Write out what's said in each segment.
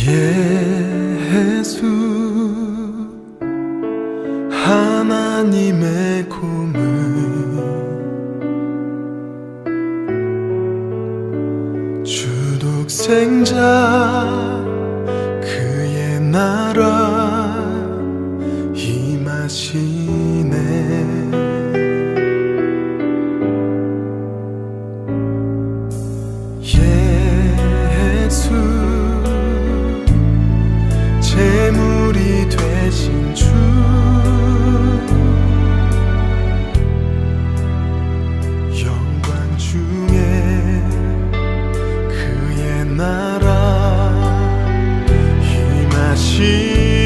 예수 하나님의 공을 주독생자 그의 나라 임하시네. 예수 제물이 되신 주 영광 중에 그의 나라 임하시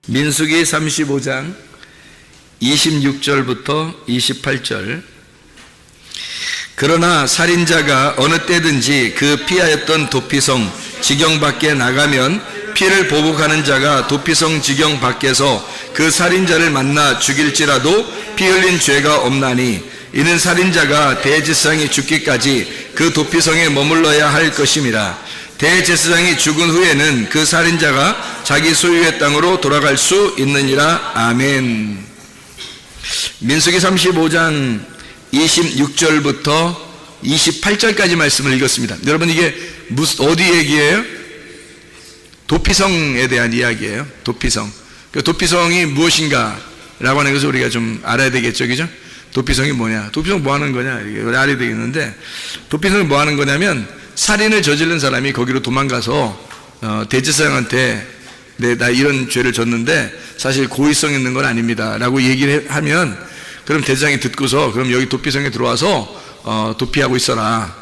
민수기 35장 26절부터 28절. 그러나 살인자가 어느 때든지 그 피하였던 도피성 지경 밖에 나가면 피를 보복하는 자가 도피성 지경 밖에서 그 살인자를 만나 죽일지라도 피 흘린 죄가 없나니 이는 살인자가 대제사장이 죽기까지 그 도피성에 머물러야 할 것임이라. 대제사장이 죽은 후에는 그 살인자가 자기 소유의 땅으로 돌아갈 수 있느니라. 아멘. 민수기 35장 26절부터 28절까지 말씀을 읽었습니다. 여러분, 이게 어디 얘기예요? 도피성에 대한 이야기예요. 도피성. 그 도피성이 무엇인가 라고 하는 것을 우리가 좀 알아야 되겠죠, 그죠? 도피성이 뭐냐? 도피성 뭐 하는 거냐? 이렇게 알아야 되겠는데, 도피성이 뭐 하는 거냐면 살인을 저지른 사람이 거기로 도망가서 대제사장한테 나 이런 죄를 졌는데 사실 고의성 있는 건 아닙니다 라고 얘기를 하면, 그럼 대제사장이 듣고서 그럼 여기 도피성에 들어와서 도피하고 있어라,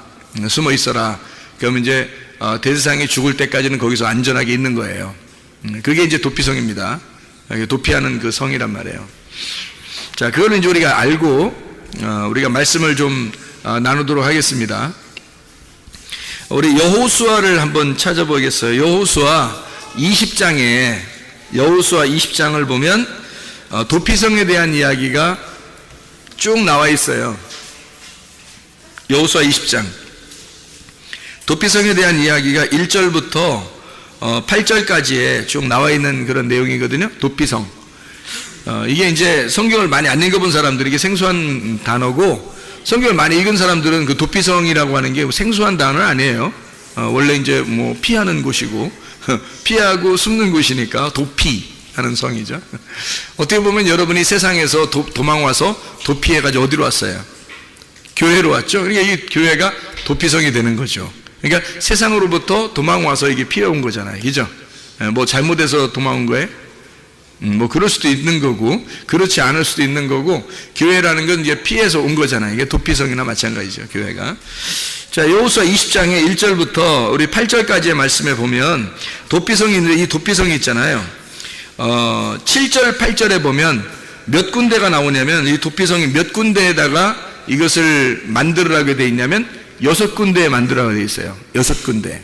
숨어 있어라. 그러면 이제 대제사장이 죽을 때까지는 거기서 안전하게 있는 거예요. 그게 이제 도피성입니다. 도피하는 그 성이란 말이에요. 자, 그거는 이제 우리가 알고 우리가 말씀을 좀 나누도록 하겠습니다. 우리 여호수아를 한번 찾아보겠어요. 여호수아 20장을 보면 도피성에 대한 이야기가 쭉 나와 있어요. 여호수아 20장. 도피성에 대한 이야기가 1절부터 8절까지에 쭉 나와 있는 그런 내용이거든요. 도피성. 이게 이제 성경을 많이 안 읽어본 사람들에게 생소한 단어고, 성경을 많이 읽은 사람들은 그 도피성이라고 하는 게 생소한 단어는 아니에요. 원래 이제 뭐 피하는 곳이고 피하고 숨는 곳이니까 도피하는 성이죠. 어떻게 보면 여러분이 세상에서 도망와서 도피해가지고 어디로 왔어요? 교회로 왔죠. 그러니까 이 교회가 도피성이 되는 거죠. 그러니까 세상으로부터 도망와서 이게 피해온 거잖아요, 그죠? 뭐 잘못해서 도망온 거예요? 뭐 그럴 수도 있는 거고 그렇지 않을 수도 있는 거고, 교회라는 건 이제 피해서 온 거잖아요. 이게 도피성이나 마찬가지죠, 교회가. 자, 여호수아 20장의 1절부터 우리 8절까지의 말씀에 보면 도피성이 있는데, 이 도피성이 있잖아요. 7절 8절에 보면 몇 군데가 나오냐면, 이 도피성이 몇 군데에다가 이것을 만들으라고 되어 있냐면 6군데에 만들어라고 되어 있어요. 6군데.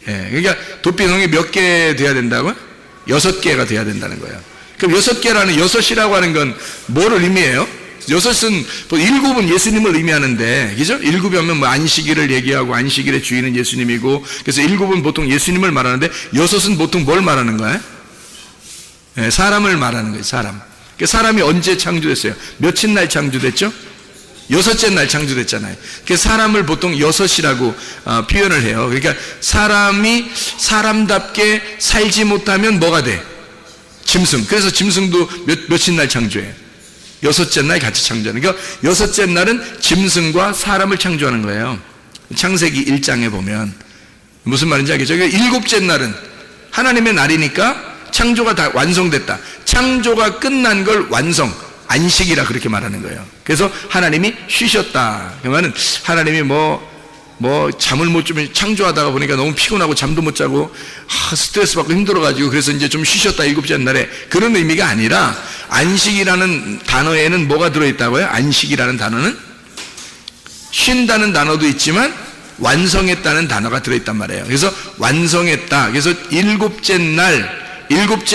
예, 그러니까 도피성이 몇 개 돼야 된다고요? 6개가 돼야 된다는 거예요. 그럼 6개라는 6이라고 하는 건 뭐를 의미해요? 6은, 7은 예수님을 의미하는데, 그죠? 7이 하면 뭐 안식일을 얘기하고, 안식일의 주인은 예수님이고, 그래서 7은 보통 예수님을 말하는데, 6은 보통 뭘 말하는 거예요? 네, 사람을 말하는 거예요, 사람. 사람이 언제 창조됐어요? 며칠 날 창조됐죠? 6째 날 창조됐잖아요. 그래서 사람을 보통 6이라고 표현을 해요. 그러니까 사람이 사람답게 살지 못하면 뭐가 돼? 짐승. 그래서 짐승도 며칠 날 창조해요? 6째 날 같이 창조하는. 그러니까 6째 날은 짐승과 사람을 창조하는 거예요. 창세기 1장에 보면 무슨 말인지 알겠죠? 그러니까 7째 날은 하나님의 날이니까 창조가 다 완성됐다. 창조가 끝난 걸 완성, 안식이라 그렇게 말하는 거예요. 그래서 하나님이 쉬셨다. 그러면은 하나님이 뭐 잠을 못 주면 창조하다가 보니까 너무 피곤하고 잠도 못 자고 스트레스 받고 힘들어가지고 그래서 이제 좀 쉬셨다 7째 날에, 그런 의미가 아니라, 안식이라는 단어에는 뭐가 들어있다고요? 안식이라는 단어는 쉰다는 단어도 있지만 완성했다는 단어가 들어있단 말이에요. 그래서 완성했다. 그래서 7째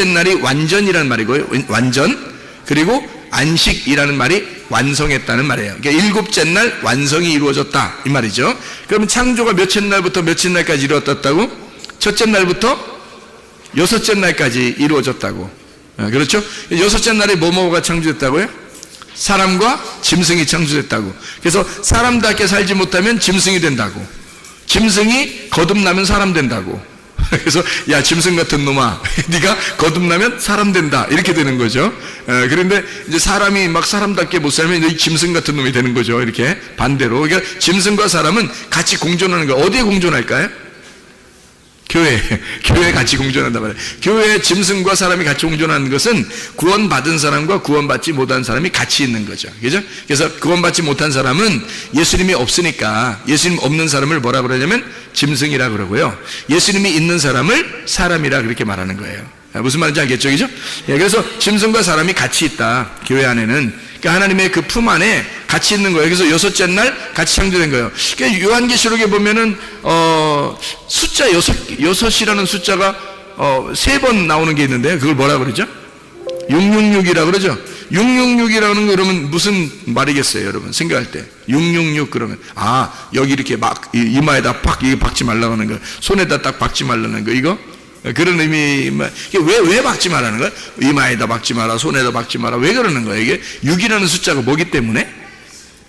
날이 완전이라는 말이고요. 완전. 그리고 안식이라는 말이 완성했다는 말이에요. 그러니까 7째 날 완성이 이루어졌다 이 말이죠. 그러면 창조가 몇째 날부터 몇째 날까지 이루어졌다고? 첫째 날부터 6째 날까지 이루어졌다고. 그렇죠? 6째 날에 뭐가 창조됐다고요? 사람과 짐승이 창조됐다고. 그래서 사람답게 살지 못하면 짐승이 된다고. 짐승이 거듭나면 사람 된다고. 그래서 야, 짐승 같은 놈아, 네가 거듭나면 사람 된다, 이렇게 되는 거죠. 그런데 이제 사람이 막 사람답게 못 살면 이 짐승 같은 놈이 되는 거죠. 이렇게 반대로. 그러니까 짐승과 사람은 같이 공존하는 거예요. 어디에 공존할까요? 교회에 같이 공존한단 말이에요. 교회에 짐승과 사람이 같이 공존하는 것은 구원받은 사람과 구원받지 못한 사람이 같이 있는 거죠. 그죠? 그래서 구원받지 못한 사람은 예수님이 없으니까, 예수님 없는 사람을 뭐라 그러냐면 짐승이라 그러고요. 예수님이 있는 사람을 사람이라 그렇게 말하는 거예요. 무슨 말인지 알겠죠? 그죠? 예, 그래서 짐승과 사람이 같이 있다. 교회 안에는. 그러니까 하나님의 그 품 안에 같이 있는 거예요. 그래서 여섯째 날 같이 창조된 거예요. 그러니까 요한계시록에 보면은, 숫자 여섯이라는 숫자가, 3번 나오는 게 있는데, 그걸 뭐라 그러죠? 666이라 그러죠? 666이라는 거 그러면 무슨 말이겠어요, 여러분? 생각할 때. 666 그러면, 여기 이렇게 막, 이마에다 팍, 이게 박지 말라고 하는 거, 손에다 딱 박지 말라는 거, 이거? 그런 의미, 왜 박지 말라는 거야? 이마에다 박지 마라, 손에다 박지 마라. 왜 그러는 거야? 이게 6이라는 숫자가 뭐기 때문에?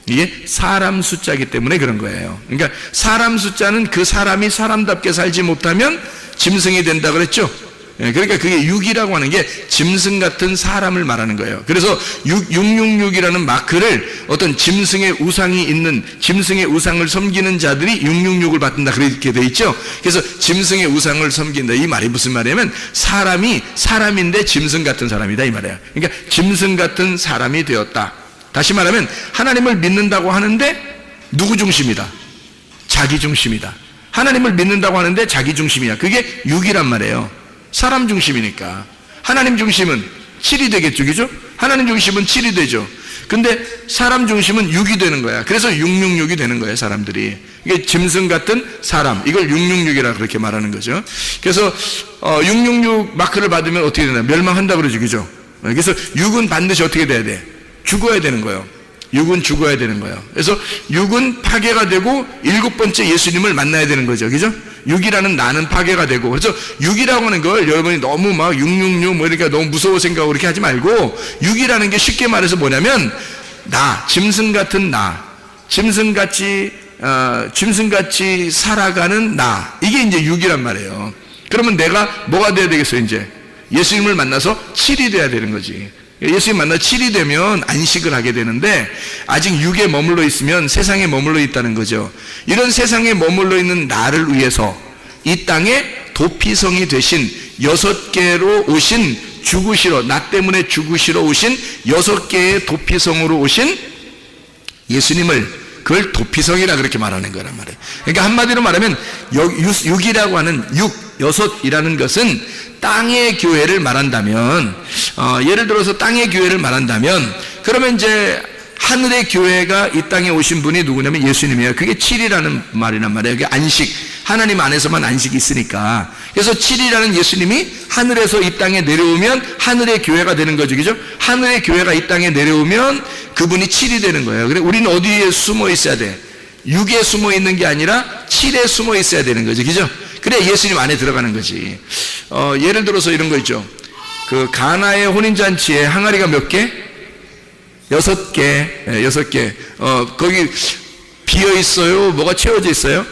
이게 사람 숫자이기 때문에 그런 거예요. 그러니까 사람 숫자는 그 사람이 사람답게 살지 못하면 짐승이 된다 그랬죠? 그러니까 그게 6이라고 하는 게 짐승 같은 사람을 말하는 거예요. 그래서 666이라는 마크를 어떤 짐승의 우상이 있는, 짐승의 우상을 섬기는 자들이 666을 받는다 그렇게 돼 있죠. 그래서 짐승의 우상을 섬긴다, 이 말이 무슨 말이냐면 사람이 사람인데 짐승 같은 사람이다 이 말이에요. 그러니까 짐승 같은 사람이 되었다. 다시 말하면 하나님을 믿는다고 하는데 누구 중심이다? 자기 중심이다. 하나님을 믿는다고 하는데 자기 중심이야. 그게 6이란 말이에요. 사람 중심이니까. 하나님 중심은 7이 되겠죠, 그죠? 하나님 중심은 7이 되죠. 근데 사람 중심은 6이 되는 거야. 그래서 666이 되는 거예요, 사람들이. 이게 짐승 같은 사람, 이걸 666이라 그렇게 말하는 거죠. 그래서 666 마크를 받으면 어떻게 되나? 멸망한다 그러죠, 그죠? 그래서 6은 반드시 어떻게 돼야 돼? 죽어야 되는 거예요. 6은 죽어야 되는 거예요. 그래서 6은 파괴가 되고 7번째 예수님을 만나야 되는 거죠, 그죠? 6이라는 나는 파괴가 되고. 그래서 6이라고 하는 걸 여러분이 너무 막 666 뭐 이렇게 너무 무서워 생각하고 그렇게 하지 말고, 6이라는 게 쉽게 말해서 뭐냐면 나, 짐승 같은 나, 짐승같이 살아가는 나, 이게 이제 6이란 말이에요. 그러면 내가 뭐가 돼야 되겠어요? 이제 예수님을 만나서 7이 돼야 되는 거지. 예수님 만나 7이 되면 안식을 하게 되는데, 아직 6에 머물러 있으면 세상에 머물러 있다는 거죠. 이런 세상에 머물러 있는 나를 위해서 이 땅에 도피성이 되신 6개로 오신, 죽으시러, 나 때문에 죽으시러 오신 6개의 도피성으로 오신 예수님을, 그걸 도피성이라 그렇게 말하는 거란 말이에요. 그러니까 한마디로 말하면 6이라고 하는 6이라는 것은 땅의 교회를 말한다면, 예를 들어서 땅의 교회를 말한다면, 그러면 이제 하늘의 교회가 이 땅에 오신 분이 누구냐면 예수님이에요. 그게 7이라는 말이란 말이에요. 그게 안식, 하나님 안에서만 안식이 있으니까. 그래서 7이라는 예수님이 하늘에서 이 땅에 내려오면 하늘의 교회가 되는 거죠, 그죠? 하늘의 교회가 이 땅에 내려오면 그분이 7이 되는 거예요. 그래, 우리는 어디에 숨어 있어야 돼? 6에 숨어 있는 게 아니라 7에 숨어 있어야 되는 거죠, 그죠? 그래 예수님 안에 들어가는 거지. 예를 들어서 이런 거 있죠. 그 가나의 혼인잔치에 항아리가 몇 개? 6개. 6개. 거기 비어 있어요? 뭐가 채워져 있어요?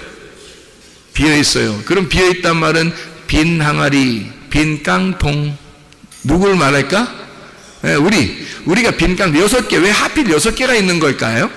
비어 있어요. 그럼 비어 있단 말은 빈 항아리, 빈 깡통. 누굴 말할까? 우리가 빈 깡통 6개. 왜 하필 6개가 있는 걸까요?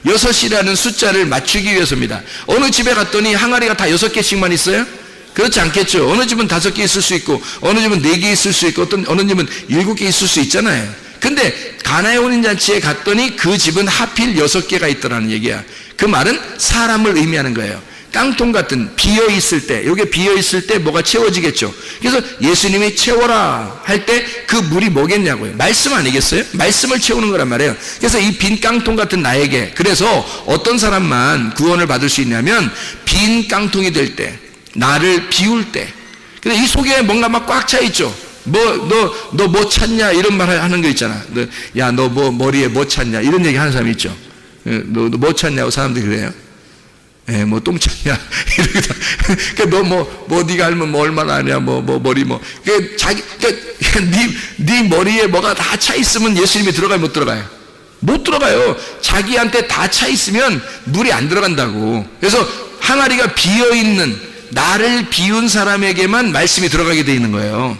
6이라는 숫자를 맞추기 위해서입니다. 어느 집에 갔더니 항아리가 다 6개씩만 있어요? 그렇지 않겠죠. 어느 집은 5개 있을 수 있고, 어느 집은 4개 있을 수 있고, 어느 집은 7개 있을 수 있잖아요. 근데 가나의 혼인잔치에 갔더니 그 집은 하필 6개가 있더라는 얘기야. 그 말은 사람을 의미하는 거예요. 깡통 같은 비어있을 때, 이게 비어있을 때 뭐가 채워지겠죠. 그래서 예수님이 채워라 할 때 그 물이 뭐겠냐고요. 말씀 아니겠어요? 말씀을 채우는 거란 말이에요. 그래서 이 빈 깡통 같은 나에게, 그래서 어떤 사람만 구원을 받을 수 있냐면 빈 깡통이 될 때, 나를 비울 때. 근데 이 속에 뭔가 막 꽉 차 있죠. 너 뭐 찾냐? 이런 말 하는 거 있잖아. 야, 너 뭐 머리에 뭐 찾냐? 이런 얘기 하는 사람이 있죠. 너 뭐 찾냐고 사람들이 그래요. 뭐 똥 찾냐? 이러다. 너 네가 알면 뭐 얼마나 아냐? 머리 네 머리에 뭐가 다 차 있으면 예수님이 들어가요, 못 들어가요? 못 들어가요. 자기한테 다 차 있으면 물이 안 들어간다고. 그래서 항아리가 비어 있는, 나를 비운 사람에게만 말씀이 들어가게 돼 있는 거예요.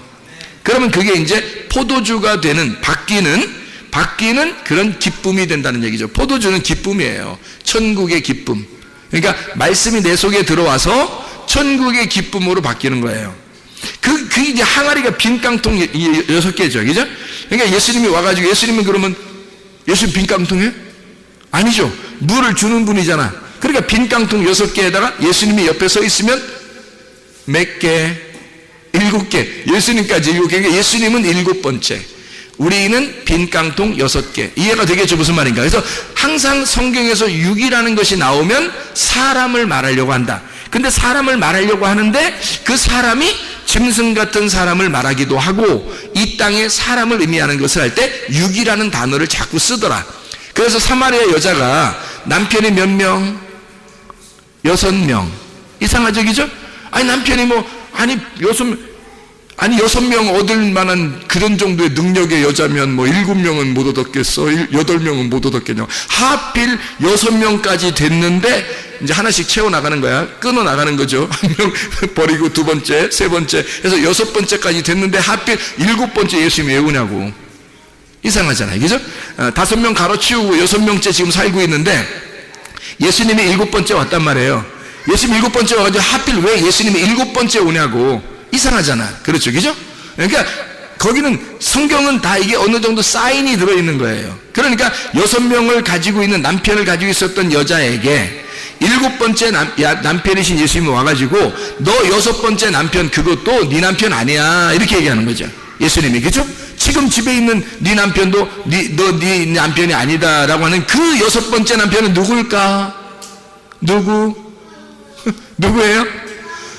그러면 그게 이제 포도주가 되는, 바뀌는 그런 기쁨이 된다는 얘기죠. 포도주는 기쁨이에요. 천국의 기쁨. 그러니까 말씀이 내 속에 들어와서 천국의 기쁨으로 바뀌는 거예요. 그게 이제 항아리가 빈 깡통 6개죠, 그죠? 그러니까 예수님이 와가지고, 예수님은 그러면 예수님 빈 깡통이에요? 아니죠. 물을 주는 분이잖아. 그러니까 빈 깡통 6개에다가 예수님이 옆에 서 있으면 몇 개? 7개, 예수님까지 7개. 그러니까 예수님은 7번째, 우리는 빈 깡통 6개. 이해가 되겠죠? 무슨 말인가? 그래서 항상 성경에서 6이라는 것이 나오면 사람을 말하려고 한다. 근데 사람을 말하려고 하는데 그 사람이 짐승 같은 사람을 말하기도 하고, 이 땅에 사람을 의미하는 것을 할 때 6이라는 단어를 자꾸 쓰더라. 그래서 사마리아 여자가 남편이 몇 명? 6명. 이상하죠, 그죠? 아니 남편이 아니 6명 얻을 만한 그런 정도의 능력의 여자면 7명은 못 얻었겠어? 8명은 못 얻었겠냐? 하필 6명까지 됐는데 이제 하나씩 채워나가는 거야. 끊어나가는 거죠. 한 명 버리고 2번째, 3번째 해서 6번째까지 됐는데 하필 7번째 예수님이 왜 오냐고. 이상하잖아요, 그죠? 5명 가로치우고 6명째 지금 살고 있는데 예수님이 7번째 왔단 말이에요. 예수님이 7번째 와가지고 하필 왜 예수님이 7번째 오냐고. 이상하잖아. 그렇죠, 그죠? 그러니까 거기는 성경은 다 이게 어느 정도 사인이 들어있는 거예요. 그러니까 6명을 가지고 있는 남편을 가지고 있었던 여자에게 7번째 남편이신 예수님이 와가지고 너 6번째 남편 그것도 네 남편 아니야 이렇게 얘기하는 거죠, 예수님이. 그죠? 지금 집에 있는 네 남편도 네 남편이 아니다라고 하는 그 6번째 남편은 누굴까? 누구예요?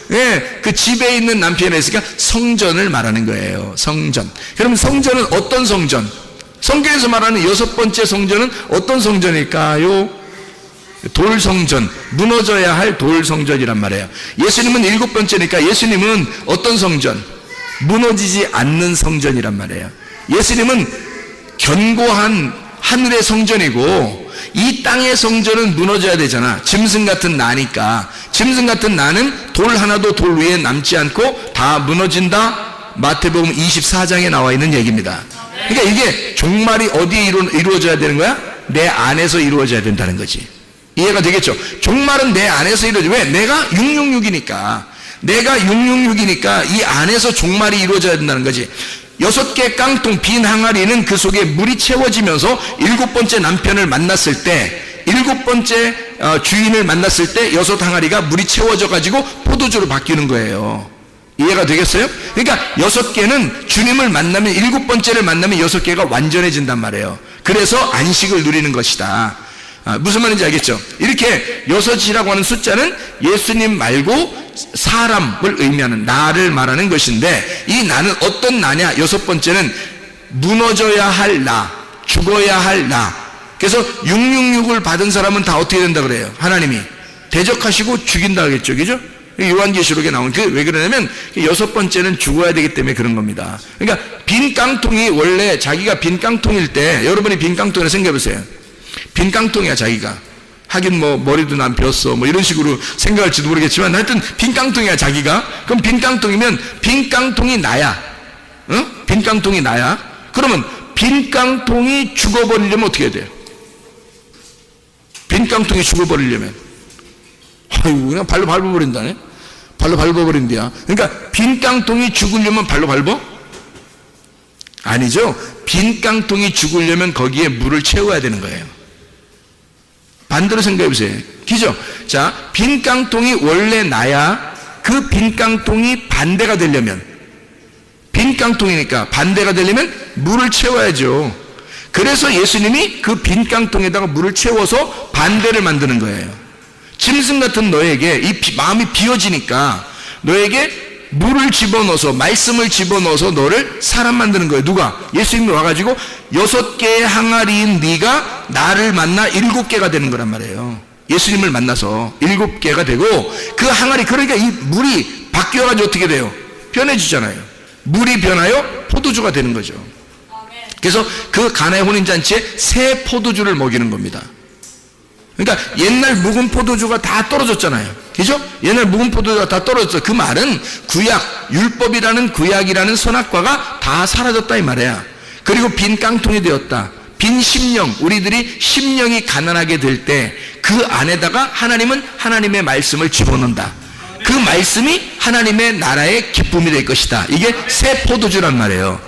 예, 그 집에 있는 남편이 있으니까 성전을 말하는 거예요. 성전. 그러면 성전은 어떤 성전? 성경에서 말하는 6번째 성전은 어떤 성전일까요? 돌성전, 무너져야 할 돌성전이란 말이에요. 예수님은 7번째니까 예수님은 어떤 성전? 무너지지 않는 성전이란 말이에요. 예수님은 견고한 하늘의 성전이고 이 땅의 성전은 무너져야 되잖아. 짐승 같은 나니까. 짐승 같은 나는 돌 하나도 돌 위에 남지 않고 다 무너진다. 마태복음 24장에 나와 있는 얘기입니다. 그러니까 이게 종말이 어디에 이루어져야 되는 거야? 내 안에서 이루어져야 된다는 거지. 이해가 되겠죠? 종말은 내 안에서 이루어져. 왜? 내가 666이니까. 내가 666이니까 이 안에서 종말이 이루어져야 된다는 거지. 6개 깡통 빈 항아리는 그 속에 물이 채워지면서 7번째 남편을 만났을 때, 7번째 주인을 만났을 때 6 항아리가 물이 채워져 가지고 포도주로 바뀌는 거예요. 이해가 되겠어요? 그러니까 6개는 주님을 만나면, 7번째를 만나면 6개가 완전해진단 말이에요. 그래서 안식을 누리는 것이다. 무슨 말인지 알겠죠? 이렇게 6이라고 하는 숫자는 예수님 말고 사람을 의미하는 나를 말하는 것인데, 이 나는 어떤 나냐? 6번째는 무너져야 할 나, 죽어야 할 나. 그래서 666을 받은 사람은 다 어떻게 된다 그래요? 하나님이 대적하시고 죽인다 하겠죠, 그죠? 요한계시록에 나온 왜 그러냐면 6번째는 죽어야 되기 때문에 그런 겁니다. 그러니까 빈 깡통이 원래 자기가 빈 깡통일 때, 여러분이 빈 깡통이라 생각해 보세요. 빈 깡통이야 자기가. 하긴 머리도 난 비었어 이런 식으로 생각할지도 모르겠지만 하여튼 빈 깡통이야 자기가. 그럼 빈 깡통이면 빈 깡통이 나야. 빈 깡통이 나야. 그러면 빈 깡통이 죽어버리려면 어떻게 해야 돼요? 빈 깡통이 죽어버리려면 아이고 그냥 발로 밟아버린다네. 발로 밟아버린대야. 그러니까 빈 깡통이 죽으려면 발로 밟어? 아니죠. 빈 깡통이 죽으려면 거기에 물을 채워야 되는 거예요. 반대로 생각해 보세요. 그죠? 자, 빈 깡통이 원래 나야 그 빈 깡통이 반대가 되려면, 빈 깡통이니까 반대가 되려면 물을 채워야죠. 그래서 예수님이 그 빈 깡통에다가 물을 채워서 반대를 만드는 거예요. 짐승 같은 너에게 마음이 비어지니까 너에게 물을 집어넣어서, 말씀을 집어넣어서 너를 사람 만드는 거예요. 누가? 예수님이 와가지고 6개의 항아리인 네가 나를 만나 7개가 되는 거란 말이에요. 예수님을 만나서 7개가 되고, 그 항아리, 그러니까 이 물이 바뀌어가지고 어떻게 돼요? 변해지잖아요. 물이 변하여 포도주가 되는 거죠. 그래서 그 가나의 혼인잔치에 새 포도주를 먹이는 겁니다. 그러니까 옛날 묵은 포도주가 다 떨어졌잖아요. 그죠? 옛날 묵은 포도주가 다 떨어졌어. 그 말은 구약, 율법이라는 구약이라는 선악과가 다 사라졌다 이 말이야. 그리고 빈 깡통이 되었다. 빈 심령, 우리들이 심령이 가난하게 될 때 그 안에다가 하나님은 하나님의 말씀을 집어넣는다. 그 말씀이 하나님의 나라의 기쁨이 될 것이다. 이게 새 포도주란 말이에요.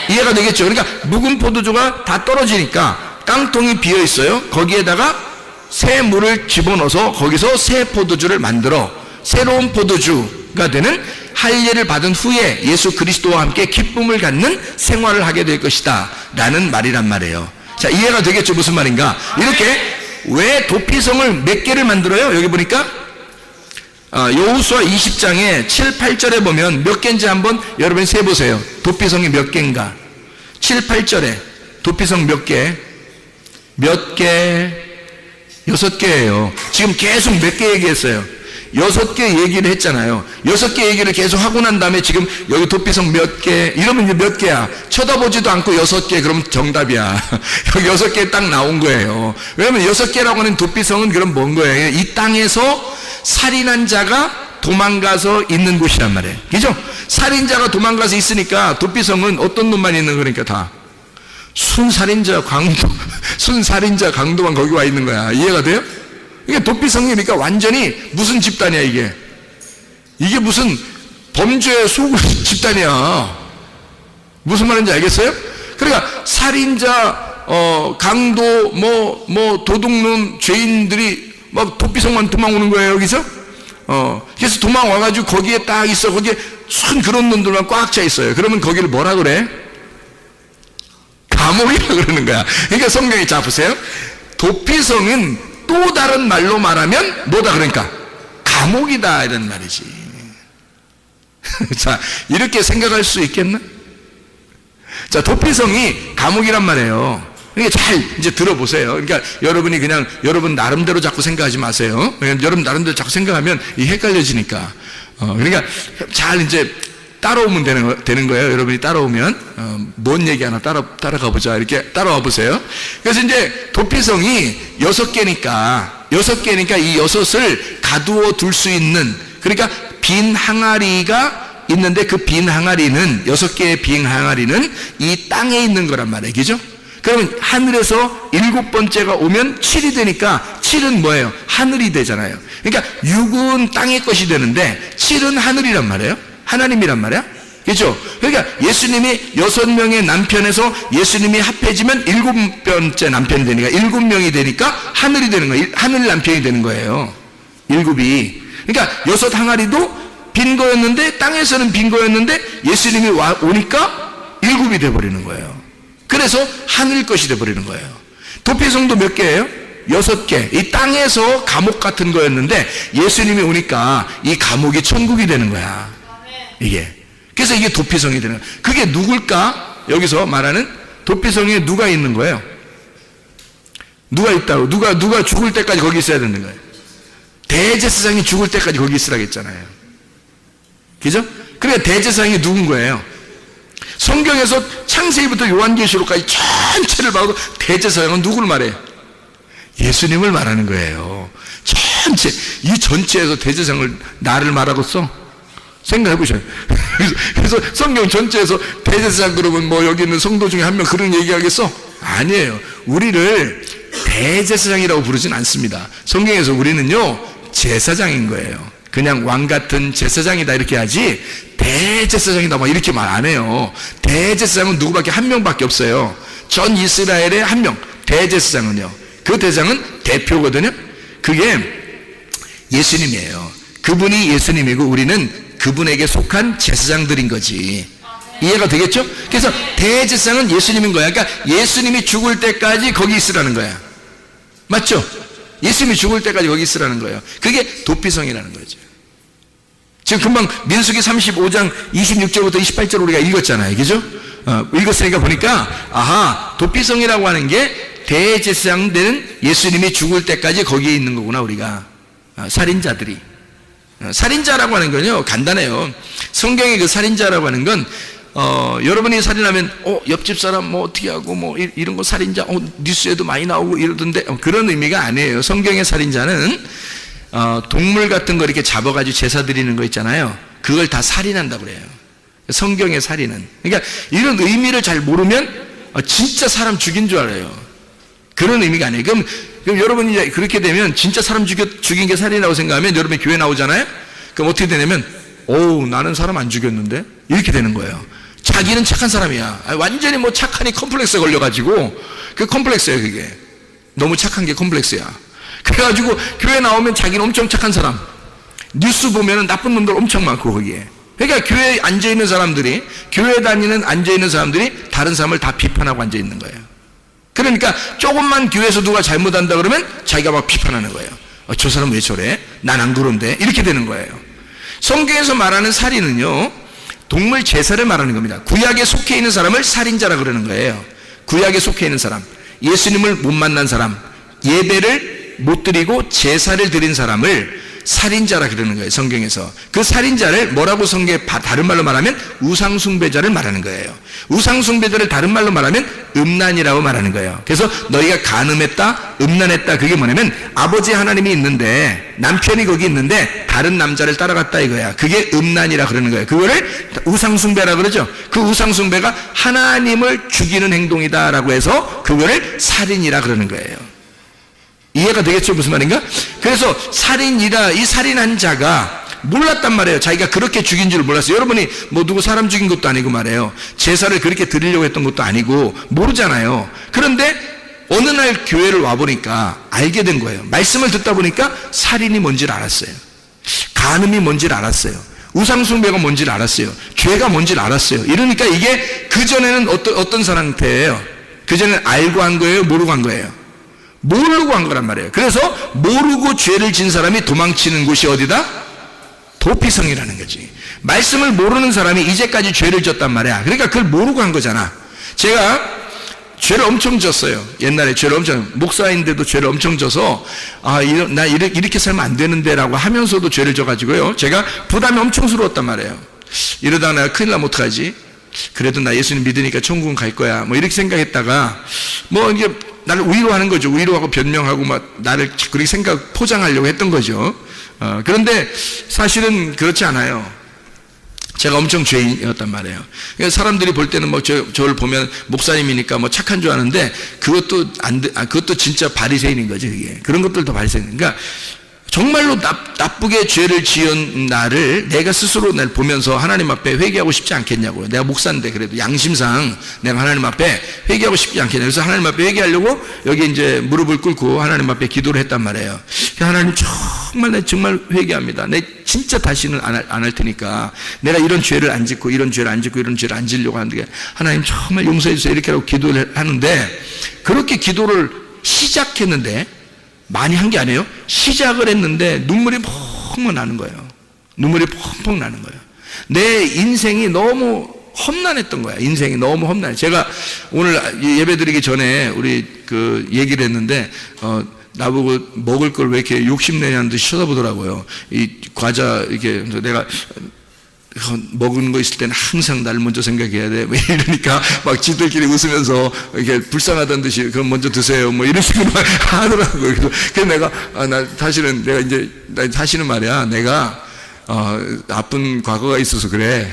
이해가 되겠죠? 그러니까 묵은 포도주가 다 떨어지니까 깡통이 비어 있어요. 거기에다가 새 물을 집어넣어서 거기서 새 포도주를 만들어 새로운 포도주가 되는 할례를 받은 후에 예수 그리스도와 함께 기쁨을 갖는 생활을 하게 될 것이다 라는 말이란 말이에요. 자, 이해가 되겠죠? 무슨 말인가? 이렇게 왜 도피성을 몇 개를 만들어요? 여기 보니까 여호수아 20장에 7, 8절에 보면 몇 개인지 한번 여러분이 세보세요. 도피성이 몇 개인가? 7, 8절에 도피성 몇 개? 몇 개? 6개예요. 지금 계속 몇 개 얘기했어요? 6개 얘기를 했잖아요. 6개 얘기를 계속 하고 난 다음에 지금 여기 도피성 몇 개? 이러면 이제 몇 개야? 쳐다보지도 않고 6개, 그럼 정답이야. 여기 6개 딱 나온 거예요. 왜냐면 6개라고 하는 도피성은 그럼 뭔 거예요? 이 땅에서 살인한 자가 도망가서 있는 곳이란 말이에요. 그죠? 살인자가 도망가서 있으니까 도피성은 어떤 놈만 있는 거니까 다. 순살인자 강도만 거기 와 있는 거야. 이해가 돼요? 이게 도피성이니까 완전히 무슨 집단이야, 이게? 이게 무슨 범죄 소굴 집단이야. 무슨 말인지 알겠어요? 그러니까 살인자, 강도, 도둑놈, 죄인들이 막 도피성만 도망오는 거예요, 여기서? 그래서 도망와가지고 거기에 딱 있어. 거기에 순 그런 놈들만 꽉 차 있어요. 그러면 거기를 뭐라 그래? 감옥이라 그러는 거야. 그러니까 성경에 자 보세요. 도피성은 또 다른 말로 말하면 뭐다 그러니까? 감옥이다 이런 말이지. 자, 이렇게 생각할 수 있겠나? 자, 도피성이 감옥이란 말이에요. 그러니까 잘 이제 들어보세요. 그러니까 여러분이 그냥 여러분 나름대로 자꾸 생각하지 마세요. 여러분 나름대로 자꾸 생각하면 이 헷갈려지니까. 그러니까 잘 이제 따라오면 되는 거예요. 여러분이 따라오면 뭔 얘기 하나 따라가 보자. 이렇게 따라와 보세요. 그래서 이제 도피성이 6개니까 이 6을 가두어 둘 수 있는, 그러니까 빈 항아리가 있는데 그 빈 항아리는 6개의 빈 항아리는 이 땅에 있는 거란 말이에요. 그죠? 그러면 하늘에서 7번째가 오면 7이 되니까 7은 뭐예요? 하늘이 되잖아요. 그러니까 6은 땅의 것이 되는데 7은 하늘이란 말이에요. 하나님이란 말이야. 그렇죠? 그러니까 예수님이 6명의 남편에서 예수님이 합해지면 7번째 남편이 되니까 7명이 되니까 하늘이 되는 거예요. 하늘 남편이 되는 거예요. 7이. 그러니까 6 항아리도 빈 거였는데, 땅에서는 빈 거였는데 예수님이 오니까 7이 돼버리는 거예요. 그래서 하늘 것이 돼버리는 거예요. 도피성도 몇 개예요? 6개. 이 땅에서 감옥 같은 거였는데 예수님이 오니까 이 감옥이 천국이 되는 거야. 이게. 그래서 이게 도피성이 되는 거예요. 그게 누굴까? 여기서 말하는 도피성에 누가 있는 거예요? 누가 있다고? 누가 죽을 때까지 거기 있어야 되는 거예요. 대제사장이 죽을 때까지 거기 있으라고 했잖아요. 그죠? 그러니까 대제사장이 누군 거예요? 성경에서 창세기부터 요한계시록까지 전체를 봐도 대제사장은 누구를 말해요? 예수님을 말하는 거예요. 전체, 이 전체에서 대제사장을 나를 말하고 써? 생각해 보셔요. 그래서 성경 전체에서 대제사장 그러면 뭐 여기 있는 성도 중에 한 명 그런 얘기하겠어? 아니에요. 우리를 대제사장이라고 부르진 않습니다. 성경에서 우리는요 제사장인 거예요. 그냥 왕 같은 제사장이다 이렇게 하지 대제사장이다 막 이렇게 말 안 해요. 대제사장은 누구밖에 한 명밖에 없어요. 전 이스라엘에 한 명. 대제사장은요, 그 대장은 대표거든요. 그게 예수님이에요. 그분이 예수님이고 우리는 그분에게 속한 제사장들인 거지. 이해가 되겠죠? 그래서 대제사장은 예수님인 거야. 그러니까 예수님이 죽을 때까지 거기 있으라는 거야. 맞죠? 예수님이 죽을 때까지 거기 있으라는 거예요. 그게 도피성이라는 거죠. 지금 금방 민수기 35장 26절부터 28절 우리가 읽었잖아요. 그죠? 읽었으니까 보니까 아하, 도피성이라고 하는 게 대제사장 되는 예수님이 죽을 때까지 거기에 있는 거구나. 우리가 살인자들이. 살인자라고 하는 건요 간단해요. 성경의 그 살인자라고 하는 건 여러분이 살인하면 옆집 사람 뭐 어떻게 하고 뭐 이런 거 살인자 뉴스에도 많이 나오고 이러던데 그런 의미가 아니에요. 성경의 살인자는 동물 같은 거 이렇게 잡아가지고 제사 드리는 거 있잖아요. 그걸 다 살인한다고 그래요. 성경의 살인은. 그러니까 이런 의미를 잘 모르면 진짜 사람 죽인 줄 알아요. 그런 의미가 아니에요. 그럼 여러분이 이제 그렇게 되면 진짜 사람 죽인 게 살인이라고 생각하면 여러분이 교회 나오잖아요. 그럼 어떻게 되냐면 나는 사람 안 죽였는데 이렇게 되는 거예요. 자기는 착한 사람이야. 완전히 뭐 착하니 컴플렉스에 걸려가지고 그 컴플렉스예요. 그게 너무 착한 게 컴플렉스야. 그래가지고 교회 나오면 자기는 엄청 착한 사람, 뉴스 보면은 나쁜 놈들 엄청 많고 거기에 그러니까 교회에 앉아있는 사람들이, 교회 다니는 앉아있는 사람들이 다른 사람을 다 비판하고 앉아있는 거예요. 그러니까 조금만 교회에서 누가 잘못한다 그러면 자기가 막 비판하는 거예요. 저 사람 왜 저래? 난 안 그런데? 이렇게 되는 거예요. 성경에서 말하는 살인은요, 동물 제사를 말하는 겁니다. 구약에 속해 있는 사람을 살인자라 그러는 거예요. 구약에 속해 있는 사람, 예수님을 못 만난 사람, 예배를 못 드리고 제사를 드린 사람을 살인자라 그러는 거예요. 성경에서 그 살인자를 뭐라고 성경에 다른 말로 말하면 우상숭배자를 말하는 거예요. 우상숭배자를 다른 말로 말하면 음란이라고 말하는 거예요. 그래서 너희가 간음했다, 음란했다, 그게 뭐냐면 아버지 하나님이 있는데 남편이 거기 있는데 다른 남자를 따라갔다 이거야. 그게 음란이라 그러는 거예요. 그거를 우상숭배라 그러죠. 그 우상숭배가 하나님을 죽이는 행동이다라고 해서 그거를 살인이라 그러는 거예요. 이해가 되겠죠? 무슨 말인가? 그래서 이 살인한 자가 몰랐단 말이에요. 자기가 그렇게 죽인 줄 몰랐어요. 여러분이 뭐 누구 사람 죽인 것도 아니고 말이에요. 제사를 그렇게 드리려고 했던 것도 아니고 모르잖아요. 그런데 어느 날 교회를 와보니까 알게 된 거예요. 말씀을 듣다 보니까 살인이 뭔지를 알았어요. 간음이 뭔지를 알았어요. 우상숭배가 뭔지를 알았어요. 죄가 뭔지를 알았어요. 이러니까 이게 그전에는 어떤 상태예요? 그전에는 알고 한 거예요? 모르고 한 거예요? 모르고 한 거란 말이에요. 그래서 모르고 죄를 진 사람이 도망치는 곳이 어디다? 도피성이라는 거지. 말씀을 모르는 사람이 이제까지 죄를 졌단 말이야. 그러니까 그걸 모르고 한 거잖아. 제가 죄를 엄청 졌어요. 옛날에 죄를 엄청, 목사인데도 죄를 엄청 져서 나 이렇게 살면 안 되는데 라고 하면서도 죄를 져가지고요, 제가 부담이 엄청스러웠단 말이에요. 이러다가 내가 큰일 나면 어떡하지? 그래도 나 예수님 믿으니까 천국은 갈 거야, 뭐 이렇게 생각했다가 뭐 이게 나를 위로하는 거죠. 위로하고 변명하고 막 나를 그렇게 포장하려고 했던 거죠. 그런데 사실은 그렇지 않아요. 제가 엄청 죄인이었단 말이에요. 그러니까 사람들이 볼 때는 뭐 저를 보면 목사님이니까 뭐 착한 줄 아는데 그것도 진짜 바리새인인 거죠. 이게 그런 것들도 바리새인. 그러니까 정말로 나쁘게 죄를 지은 나를 내가 스스로 날 보면서 하나님 앞에 회개하고 싶지 않겠냐고요. 내가 목사인데 그래도 양심상 내가 하나님 앞에 회개하고 싶지 않겠냐. 그래서 하나님 앞에 회개하려고 여기 이제 무릎을 꿇고 하나님 앞에 기도를 했단 말이에요. 하나님 정말 회개합니다. 내 진짜 다시는 안 할 테니까 내가 이런 죄를 안 짓고 이런 죄를 안 짓고 이런 죄를 안 지려고 하는데 하나님 정말 용서해 주세요. 이렇게 하고 기도를 하는데, 그렇게 기도를 시작했는데 많이 한 게 아니에요. 시작을 했는데 눈물이 펑펑 나는 거예요. 눈물이 펑펑 나는 거예요. 내 인생이 너무 험난했던 거야. 인생이 너무 험난해. 제가 오늘 예배 드리기 전에 우리 그 얘기를 했는데 나보고 먹을 걸 왜 이렇게 욕심내냐는 듯이 쳐다보더라고요. 이 과자 이렇게 내가 먹은 거 있을 때는 항상 나를 먼저 생각해야 돼. 뭐 이러니까 막 지들끼리 웃으면서 이렇게 불쌍하다는 듯이 그럼 먼저 드세요. 뭐 이런 식으로 하더라고요. 그래서 내가 사실은 말이야. 내가 나쁜 과거가 있어서 그래.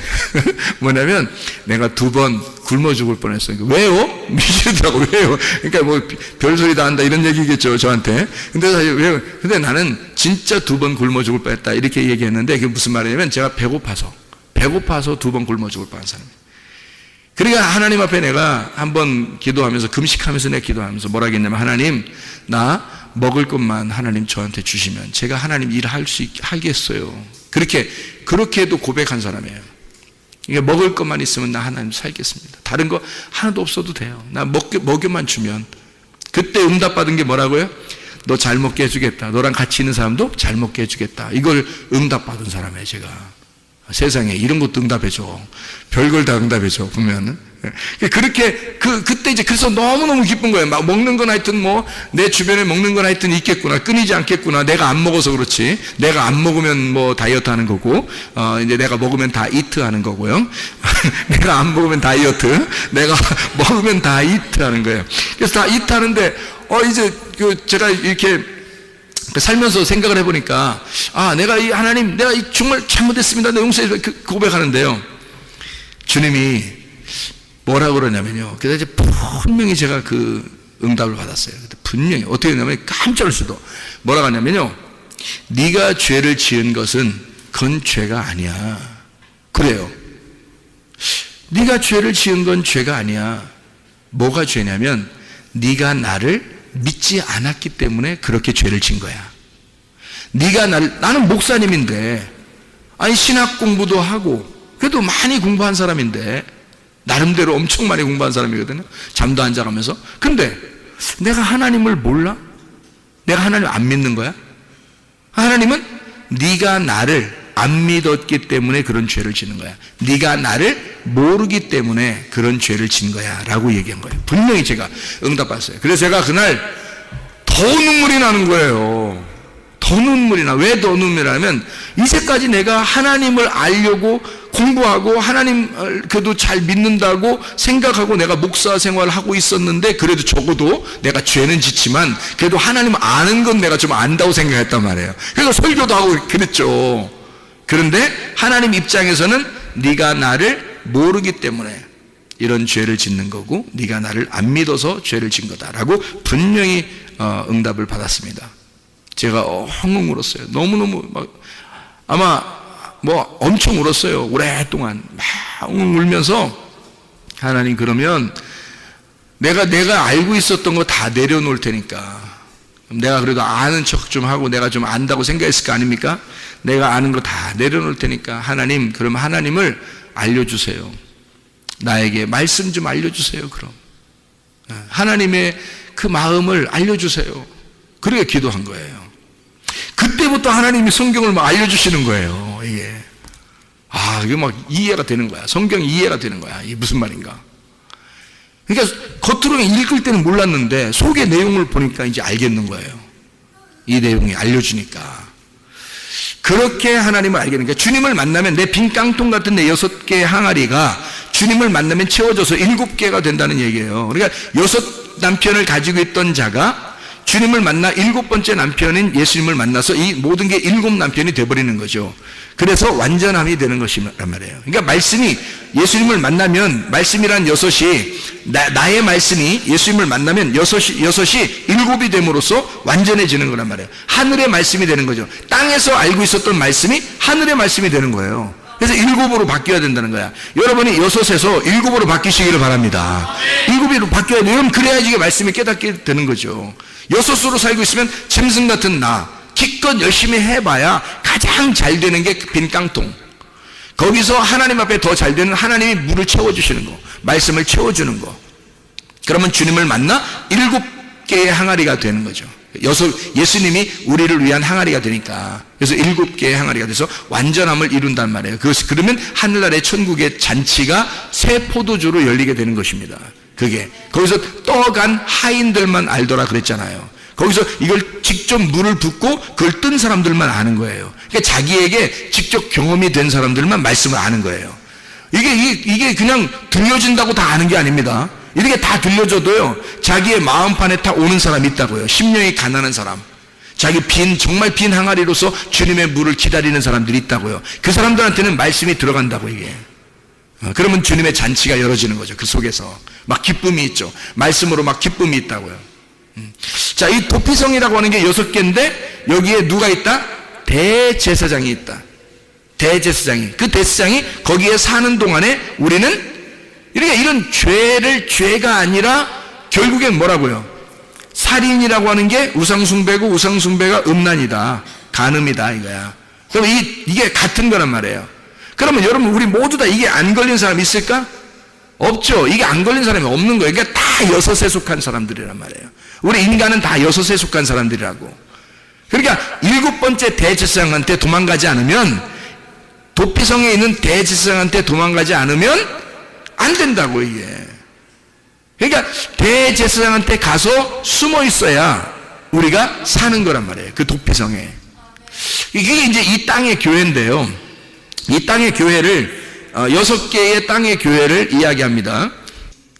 뭐냐면 내가 2번 굶어 죽을 뻔했어요. 왜요? 미치더라고. 왜요? 그러니까 뭐 별소리 다 한다 이런 얘기겠죠, 저한테. 근데 사실 왜요? 근데 나는 진짜 2번 굶어 죽을 뻔했다 이렇게 얘기했는데, 그게 무슨 말이냐면 제가 배고파서 2번 굶어 죽을 뻔한 사람이에요. 그러니까 하나님 앞에 내가 한번 기도하면서, 금식하면서 내가 기도하면서 뭐라 했냐면, 하나님, 나 먹을 것만 하나님 저한테 주시면 제가 하나님 일 하겠어요. 그렇게도 고백한 사람이에요. 그러니까 먹을 것만 있으면 나 하나님 살겠습니다. 다른 거 하나도 없어도 돼요. 나 먹여만 주면. 그때 응답받은 게 뭐라고요? 너 잘 먹게 해주겠다. 너랑 같이 있는 사람도 잘 먹게 해주겠다. 이걸 응답받은 사람이에요, 제가. 세상에 이런 것도 응답해줘. 별걸 다 응답해줘, 보면은. 그렇게, 그때 이제 그래서 너무너무 기쁜 거예요. 막 먹는 건 하여튼 뭐, 내 주변에 먹는 건 하여튼 있겠구나. 끊이지 않겠구나. 내가 안 먹어서 그렇지. 내가 안 먹으면 뭐 다이어트 하는 거고, 이제 내가 먹으면 다 이트 하는 거고요. 내가 안 먹으면 다이어트, 내가 먹으면 다 이트 하는 거예요. 그래서 다 이트 하는데, 이제 제가 이렇게 살면서 생각을 해보니까, 내가 하나님, 내가 정말 잘못했습니다. 내 용서해 고백하는데요. 주님이 뭐라고 그러냐면요. 그래서 이제 분명히 제가 그 응답을 받았어요. 분명히. 어떻게 했냐면 깜짝 놀랄 수도. 뭐라고 하냐면요. 네가 죄를 지은 것은 그건 죄가 아니야. 그래요. 네가 죄를 지은 건 죄가 아니야. 뭐가 죄냐면 네가 나를 믿지 않았기 때문에 그렇게 죄를 진 거야. 나는 목사님인데, 아니 신학 공부도 하고 그래도 많이 공부한 사람인데 나름대로 엄청 많이 공부한 사람이거든요. 잠도 안 자가면서. 근데 내가 하나님을 몰라? 내가 하나님 안 믿는 거야? 하나님은 네가 나를 안 믿었기 때문에 그런 죄를 짓는 거야. 네가 나를 모르기 때문에 그런 죄를 짓는 거야 라고 얘기한 거예요. 분명히 제가 응답받았어요. 그래서 제가 그날 더 눈물이 나는 거예요. 더 눈물이 나. 왜 더 눈물이 나냐면 이제까지 내가 하나님을 알려고 공부하고 하나님 그래도 잘 믿는다고 생각하고 내가 목사 생활을 하고 있었는데 그래도 적어도 내가 죄는 짓지만 그래도 하나님 아는 건 내가 좀 안다고 생각했단 말이에요. 그래서 설교도 하고 그랬죠. 그런데 하나님 입장에서는 네가 나를 모르기 때문에 이런 죄를 짓는 거고 네가 나를 안 믿어서 죄를 진 거다라고 분명히 응답을 받았습니다. 제가 엉엉 울었어요. 너무너무 아마 엄청 울었어요. 오랫동안 막 엉엉 울면서 하나님 그러면 내가 알고 있었던 거 다 내려놓을 테니까 내가 그래도 아는 척 좀 하고 내가 좀 안다고 생각했을 거 아닙니까? 내가 아는 거 다 내려놓을 테니까 하나님 그러면 하나님을 알려주세요. 나에게 말씀 좀 알려주세요. 그럼 하나님의 그 마음을 알려주세요. 그렇게 기도한 거예요. 그때부터 하나님이 성경을 막 알려주시는 거예요. 이게 이게 막 이해가 되는 거야. 성경이 이해가 되는 거야. 이게 무슨 말인가? 그러니까 겉으로 읽을 때는 몰랐는데 속의 내용을 보니까 이제 알겠는 거예요. 이 내용이 알려주니까. 그렇게 하나님을 알게 되는 거예요. 주님을 만나면 내 빈 깡통 같은 내 6개의 항아리가 주님을 만나면 채워져서 7개가 된다는 얘기예요. 그러니까 6 남편을 가지고 있던 자가 주님을 만나 7번째 남편인 예수님을 만나서 이 모든 게 7 남편이 되어버리는 거죠. 그래서 완전함이 되는 것이란 말이에요. 그러니까 말씀이 예수님을 만나면 말씀이란 6이 나의 말씀이 예수님을 만나면 6이 7이 됨으로써 완전해지는 거란 말이에요. 하늘의 말씀이 되는 거죠. 땅에서 알고 있었던 말씀이 하늘의 말씀이 되는 거예요. 그래서 7으로 바뀌어야 된다는 거야. 여러분이 6에서 7으로 바뀌시기를 바랍니다. 7으로 바뀌어야 돼요. 그래야지 이게 말씀이 깨닫게 되는 거죠. 6으로 살고 있으면 짐승 같은 나 기껏 열심히 해봐야 가장 잘 되는 게 빈 깡통. 거기서 하나님 앞에 더 잘 되는 하나님이 물을 채워주시는 거, 말씀을 채워주는 거. 그러면 주님을 만나 7개의 항아리가 되는 거죠. 예수님이 우리를 위한 항아리가 되니까. 그래서 7개의 항아리가 돼서 완전함을 이룬단 말이에요. 그러면 하늘나라의 천국의 잔치가 새 포도주로 열리게 되는 것입니다. 그게 거기서 떠간 하인들만 알더라 그랬잖아요. 거기서 이걸 직접 물을 붓고 그걸 뜬 사람들만 아는 거예요. 그러니까 자기에게 직접 경험이 된 사람들만 말씀을 아는 거예요. 이게 그냥 들려진다고 다 아는 게 아닙니다. 이렇게 다 들려줘도요, 자기의 마음판에 다 오는 사람이 있다고요. 심령이 가난한 사람, 자기 정말 빈 항아리로서 주님의 물을 기다리는 사람들이 있다고요. 그 사람들한테는 말씀이 들어간다고 이게. 그러면 주님의 잔치가 열어지는 거죠. 그 속에서 막 기쁨이 있죠. 말씀으로 막 기쁨이 있다고요. 자, 이 도피성이라고 하는 게 6개인데 여기에 누가 있다? 대제사장이 있다. 대제사장이. 그 대제사장이 거기에 사는 동안에 우리는 이런 죄가 아니라 결국엔 뭐라고요? 살인이라고 하는 게 우상숭배고 우상숭배가 음란이다. 간음이다 이거야. 그럼 이게 같은 거란 말이에요. 그러면 여러분 우리 모두 다 이게 안 걸린 사람이 있을까? 없죠. 이게 안 걸린 사람이 없는 거예요. 그러니까 다 6에 속한 사람들이란 말이에요. 우리 인간은 다 6에 속한 사람들이라고. 그러니까 7번째 대제사장한테 도망가지 않으면, 도피성에 있는 대제사장한테 도망가지 않으면 안 된다고 이게. 그러니까 대제사장한테 가서 숨어 있어야 우리가 사는 거란 말이에요. 그 도피성에. 이게 이제 이 땅의 교회인데요. 이 땅의 교회를 6개의 땅의 교회를 이야기합니다.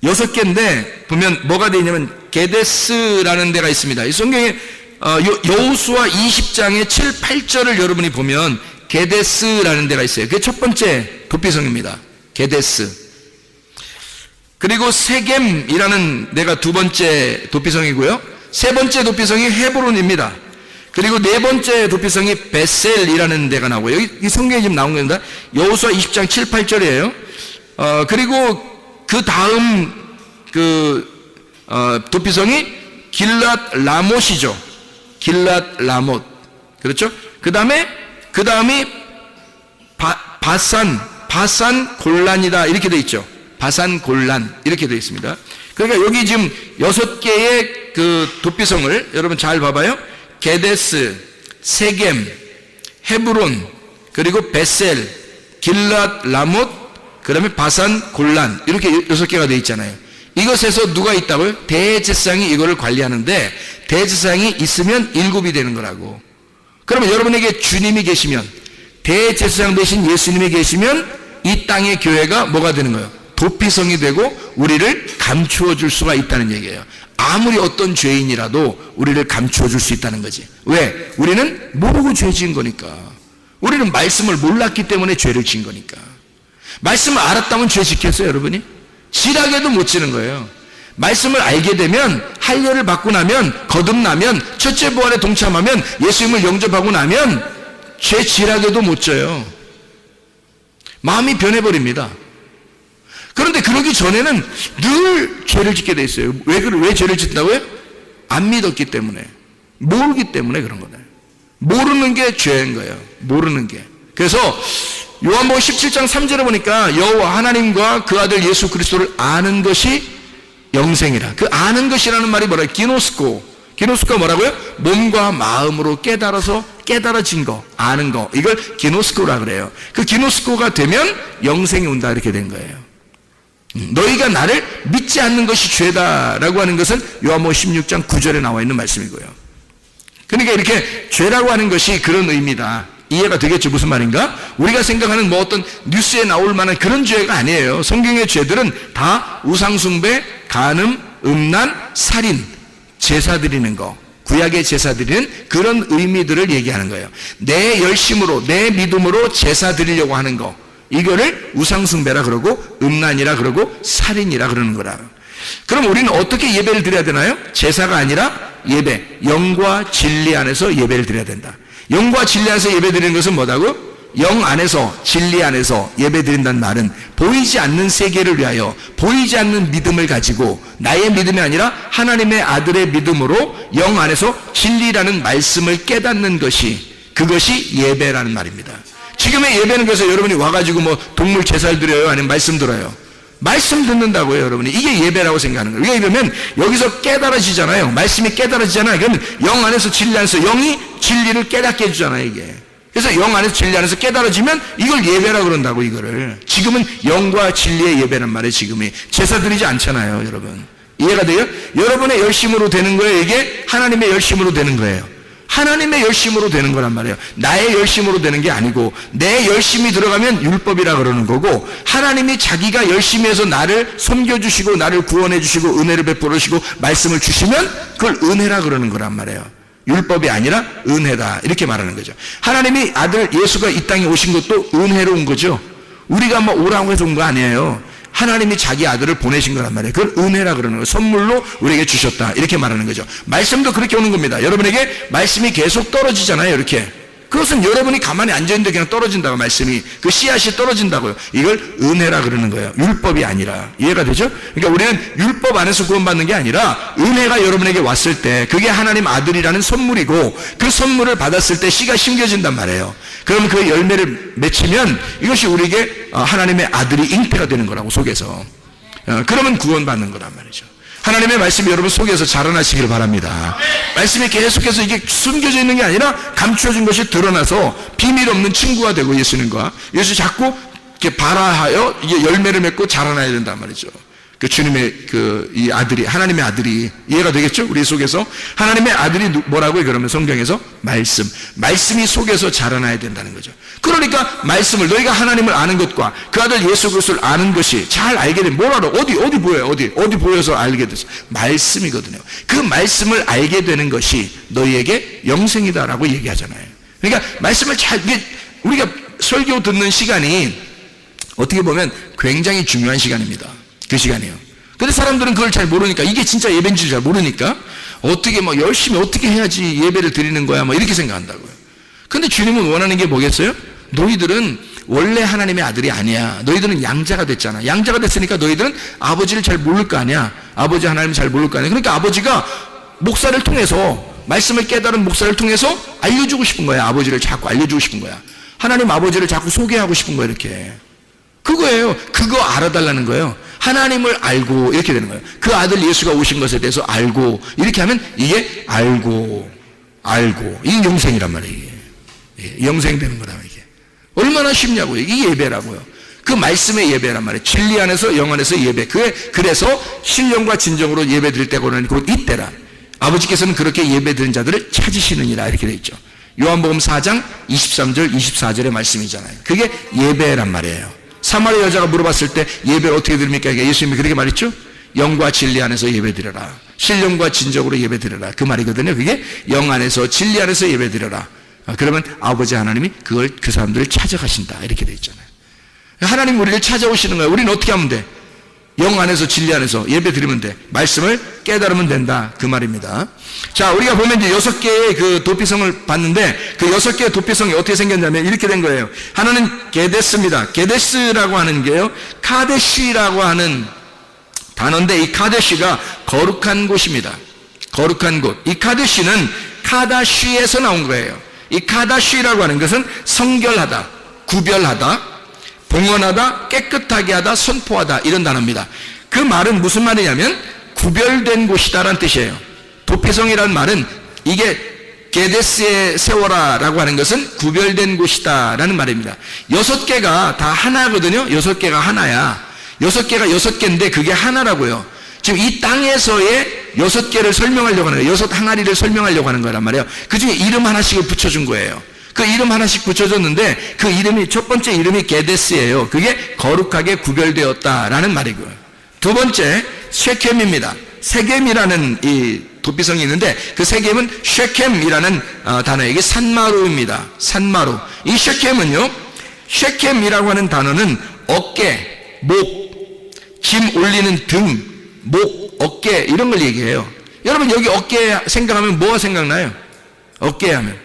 6개인데 보면 뭐가 되어 있냐면 게데스라는 데가 있습니다. 이 성경에 여호수아 20장의 7, 8절을 여러분이 보면 게데스라는 데가 있어요. 그게 첫 번째 도피성입니다. 게데스. 그리고 세겜이라는 데가 두 번째 도피성이고요. 세 번째 도피성이 헤브론입니다. 그리고 네 번째 도피성이 베셀이라는 데가 나오고요. 여기 이 성경에 지금 나온 겁니다. 여호수아 20장 7, 8절이에요. 그리고 그 다음 도피성이 길랏 라못이죠. 길랏 라못. 그렇죠? 그 다음이 바산 골란이다 이렇게 돼 있죠. 바산 골란 이렇게 돼 있습니다. 그러니까 여기 지금 6개의 그 도피성을 여러분 잘 봐봐요. 게데스, 세겜, 헤브론, 그리고 베셀, 길랏, 라못, 그 다음에 바산, 골란 이렇게 6개가 돼 있잖아요. 이것에서 누가 있다고요? 대제사장이 이거를 관리하는데 대제사장이 있으면 7이 되는 거라고. 그러면 여러분에게 주님이 계시면, 대제사장 대신 예수님이 계시면 이 땅의 교회가 뭐가 되는 거예요? 도피성이 되고 우리를 감추어 줄 수가 있다는 얘기예요. 아무리 어떤 죄인이라도 우리를 감추어 줄 수 있다는 거지. 왜? 우리는 모르고 죄 지은 거니까. 우리는 말씀을 몰랐기 때문에 죄를 지은 거니까. 말씀을 알았다면 죄 지켰어요, 여러분이? 지라게도 못 지는 거예요. 말씀을 알게 되면, 할례를 받고 나면, 거듭나면, 첫째 부활에 동참하면, 예수님을 영접하고 나면 죄 지라게도 못 져요. 마음이 변해버립니다. 그런데 그러기 전에는 늘 죄를 짓게 돼 있어요. 왜 죄를 짓는다고요? 안 믿었기 때문에, 모르기 때문에 그런 거예요. 모르는 게 죄인 거예요. 모르는 게. 그래서 요한복음 17장 3절에 보니까 여호와 하나님과 그 아들 예수 그리스도를 아는 것이 영생이라. 그 아는 것이라는 말이 뭐라고요? 기노스코. 기노스코가 뭐라고요? 몸과 마음으로 깨달아진 거, 아는 거. 이걸 기노스코라 그래요. 그 기노스코가 되면 영생이 온다 이렇게 된 거예요. 너희가 나를 믿지 않는 것이 죄다라고 하는 것은 요한복음 16장 9절에 나와 있는 말씀이고요. 그러니까 이렇게 죄라고 하는 것이 그런 의미다. 이해가 되겠죠? 무슨 말인가? 우리가 생각하는 뭐 어떤 뉴스에 나올 만한 그런 죄가 아니에요. 성경의 죄들은 다 우상숭배, 간음, 음란, 살인, 제사 드리는 거, 구약의 제사 드리는 그런 의미들을 얘기하는 거예요. 내 열심으로, 내 믿음으로 제사 드리려고 하는 거, 이거를 우상숭배라 그러고 음란이라 그러고 살인이라 그러는 거라. 그럼 우리는 어떻게 예배를 드려야 되나요? 제사가 아니라 예배, 영과 진리 안에서 예배를 드려야 된다. 영과 진리 안에서 예배 드리는 것은 뭐다고? 영 안에서, 진리 안에서 예배 드린다는 말은 보이지 않는 세계를 위하여 보이지 않는 믿음을 가지고 나의 믿음이 아니라 하나님의 아들의 믿음으로 영 안에서 진리라는 말씀을 깨닫는 것이, 그것이 예배라는 말입니다. 지금의 예배는 그래서 여러분이 와가지고 뭐 동물 제사를 드려요? 아니면 말씀 들어요? 말씀 듣는다고요, 여러분이. 이게 예배라고 생각하는 거예요. 왜냐하면 여기서 깨달아지잖아요. 말씀이 깨달아지잖아요. 그러면 영 안에서 진리 안에서 영이 진리를 깨닫게 해주잖아요, 이게. 그래서 영 안에서 진리 안에서 깨달아지면 이걸 예배라고 그런다고, 이거를. 지금은 영과 진리의 예배란 말이에요, 지금이. 제사 드리지 않잖아요, 여러분. 이해가 돼요? 여러분의 열심으로 되는 거예요, 이게? 하나님의 열심으로 되는 거예요. 하나님의 열심으로 되는 거란 말이에요. 나의 열심으로 되는 게 아니고, 내 열심이 들어가면 율법이라 그러는 거고, 하나님이 자기가 열심히 해서 나를 섬겨주시고 나를 구원해 주시고 은혜를 베풀어 주시고 말씀을 주시면 그걸 은혜라 그러는 거란 말이에요. 율법이 아니라 은혜다 이렇게 말하는 거죠. 하나님이 아들 예수가 이 땅에 오신 것도 은혜로 온 거죠. 우리가 뭐 오라고 해서 온 거 아니에요. 하나님이 자기 아들을 보내신 거란 말이에요. 그걸 은혜라 그러는 거예요. 선물로 우리에게 주셨다 이렇게 말하는 거죠. 말씀도 그렇게 오는 겁니다. 여러분에게 말씀이 계속 떨어지잖아요, 이렇게. 그것은 여러분이 가만히 앉아있는데 그냥 떨어진다고, 말씀이. 그 씨앗이 떨어진다고요. 이걸 은혜라 그러는 거예요. 율법이 아니라. 이해가 되죠? 그러니까 우리는 율법 안에서 구원받는 게 아니라 은혜가 여러분에게 왔을 때 그게 하나님 아들이라는 선물이고, 그 선물을 받았을 때 씨가 심겨진단 말이에요. 그러면 그 열매를 맺히면 이것이 우리에게 하나님의 아들이 잉태가 되는 거라고, 속에서. 그러면 구원받는 거란 말이죠. 하나님의 말씀이 여러분 속에서 자라나시기를 바랍니다. 말씀이 계속해서 이게 숨겨져 있는 게 아니라 감추어진 것이 드러나서 비밀 없는 친구가 되고, 예수님과 예수 자꾸 이렇게 발화하여 이게 열매를 맺고 자라나야 된단 말이죠. 그 주님의 이 아들이, 하나님의 아들이. 이해가 되겠죠? 우리 속에서 하나님의 아들이 뭐라고요? 그러면 성경에서 말씀이 속에서 자라나야 된다는 거죠. 그러니까 말씀을, 너희가 하나님을 아는 것과 그 아들 예수 그리스도를 아는 것이, 잘 알게 되면 뭐라고? 어디 보여요? 어디 보여서 알게 됐어? 말씀이거든요. 그 말씀을 알게 되는 것이 너희에게 영생이다라고 얘기하잖아요. 그러니까 말씀을 우리가 설교 듣는 시간이 어떻게 보면 굉장히 중요한 시간입니다. 그 시간이에요. 근데 사람들은 그걸 잘 모르니까, 이게 진짜 예배인지 잘 모르니까 어떻게 뭐 열심히 어떻게 해야지 예배를 드리는 거야 뭐 이렇게 생각한다고요. 근데 주님은 원하는 게 뭐겠어요? 너희들은 원래 하나님의 아들이 아니야. 너희들은 양자가 됐잖아. 양자가 됐으니까 너희들은 아버지를 잘 모를 거 아니야. 아버지 하나님을 잘 모를 거 아니야. 그러니까 아버지가 목사를 통해서, 말씀을 깨달은 목사를 통해서 알려주고 싶은 거야. 아버지를 자꾸 알려주고 싶은 거야. 하나님 아버지를 자꾸 소개하고 싶은 거예요, 이렇게. 그거예요. 그거 알아달라는 거예요. 하나님을 알고 이렇게 되는 거예요. 그 아들 예수가 오신 것에 대해서 알고 이렇게 하면 이게 알고 이게 영생이란 말이에요. 이게 영생 되는 거다 이게. 얼마나 쉽냐고요. 이게 예배라고요. 그 말씀의 예배란 말이에요. 진리 안에서 영 안에서 예배. 그래서 신령과 진정으로 예배 드릴 때고는 곧 이때라. 아버지께서는 그렇게 예배 드린 자들을 찾으시느니라 이렇게 되어 있죠. 요한복음 4장 23절 24절의 말씀이잖아요. 그게 예배란 말이에요. 사마리아 여자가 물어봤을 때 예배를 어떻게 드립니까? 예수님이 그렇게 말했죠. 영과 진리 안에서 예배 드려라. 신령과 진정으로 예배 드려라. 그 말이거든요. 그게 영 안에서 진리 안에서 예배 드려라. 그러면 아버지 하나님이 그 사람들을 찾아가신다 이렇게 되어 있잖아요. 하나님 우리를 찾아오시는 거예요. 우리는 어떻게 하면 돼? 영 안에서 진리 안에서 예배 드리면 돼. 말씀을 깨달으면 된다 그 말입니다. 자, 우리가 보면 이제 6개의 그 도피성을 봤는데 그 6개의 도피성이 어떻게 생겼냐면 이렇게 된 거예요. 하나는 게데스입니다. 게데스라고 하는 게요, 카데시라고 하는 단어인데 이 카데시가 거룩한 곳입니다. 거룩한 곳. 이 카데시는 카다시에서 나온 거예요. 이 카다시라고 하는 것은 성결하다, 구별하다, 봉헌하다, 깨끗하게 하다, 선포하다 이런 단어입니다. 그 말은 무슨 말이냐면 구별된 곳이다라는 뜻이에요. 도피성이라는 말은 이게 게데스에 세워라라고 하는 것은 구별된 곳이다라는 말입니다. 6개가 다 하나거든요. 6개가 하나야. 6개가 6개인데 그게 하나라고요. 지금 이 땅에서의 6개를 설명하려고 하는 거예요. 6 항아리를 설명하려고 하는 거란 말이에요. 그 중에 이름 하나씩을 붙여준 거예요. 그 이름 하나씩 붙여줬는데 그 이름이, 첫 번째 이름이 게데스예요. 그게 거룩하게 구별되었다라는 말이고요. 두 번째 쉐켐입니다. 세겜이라는 이 도피성이 있는데 그 세겜은 쉐켐이라는 단어에게 산마루입니다. 산마루. 이 쉐켐은요, 쉐켐이라고 하는 단어는 어깨, 목, 짐 올리는 등, 목, 어깨 이런 걸 얘기해요. 여러분 여기 어깨 생각하면 뭐가 생각나요? 어깨 하면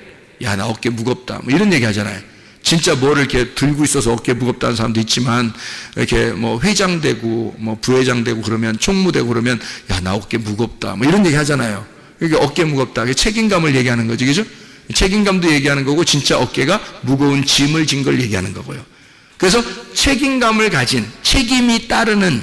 야, 나 어깨 무겁다 뭐 이런 얘기 하잖아요. 진짜 뭐를 이렇게 들고 있어서 어깨 무겁다는 사람도 있지만 이렇게 뭐 회장 되고 뭐 부회장 되고 그러면 총무 되고 그러면 야, 나 어깨 무겁다 뭐 이런 얘기 하잖아요. 이게 어깨 무겁다. 이게 책임감을 얘기하는 거죠. 그죠? 책임감도 얘기하는 거고 진짜 어깨가 무거운 짐을 진 걸 얘기하는 거고요. 그래서 책임감을 가진, 책임이 따르는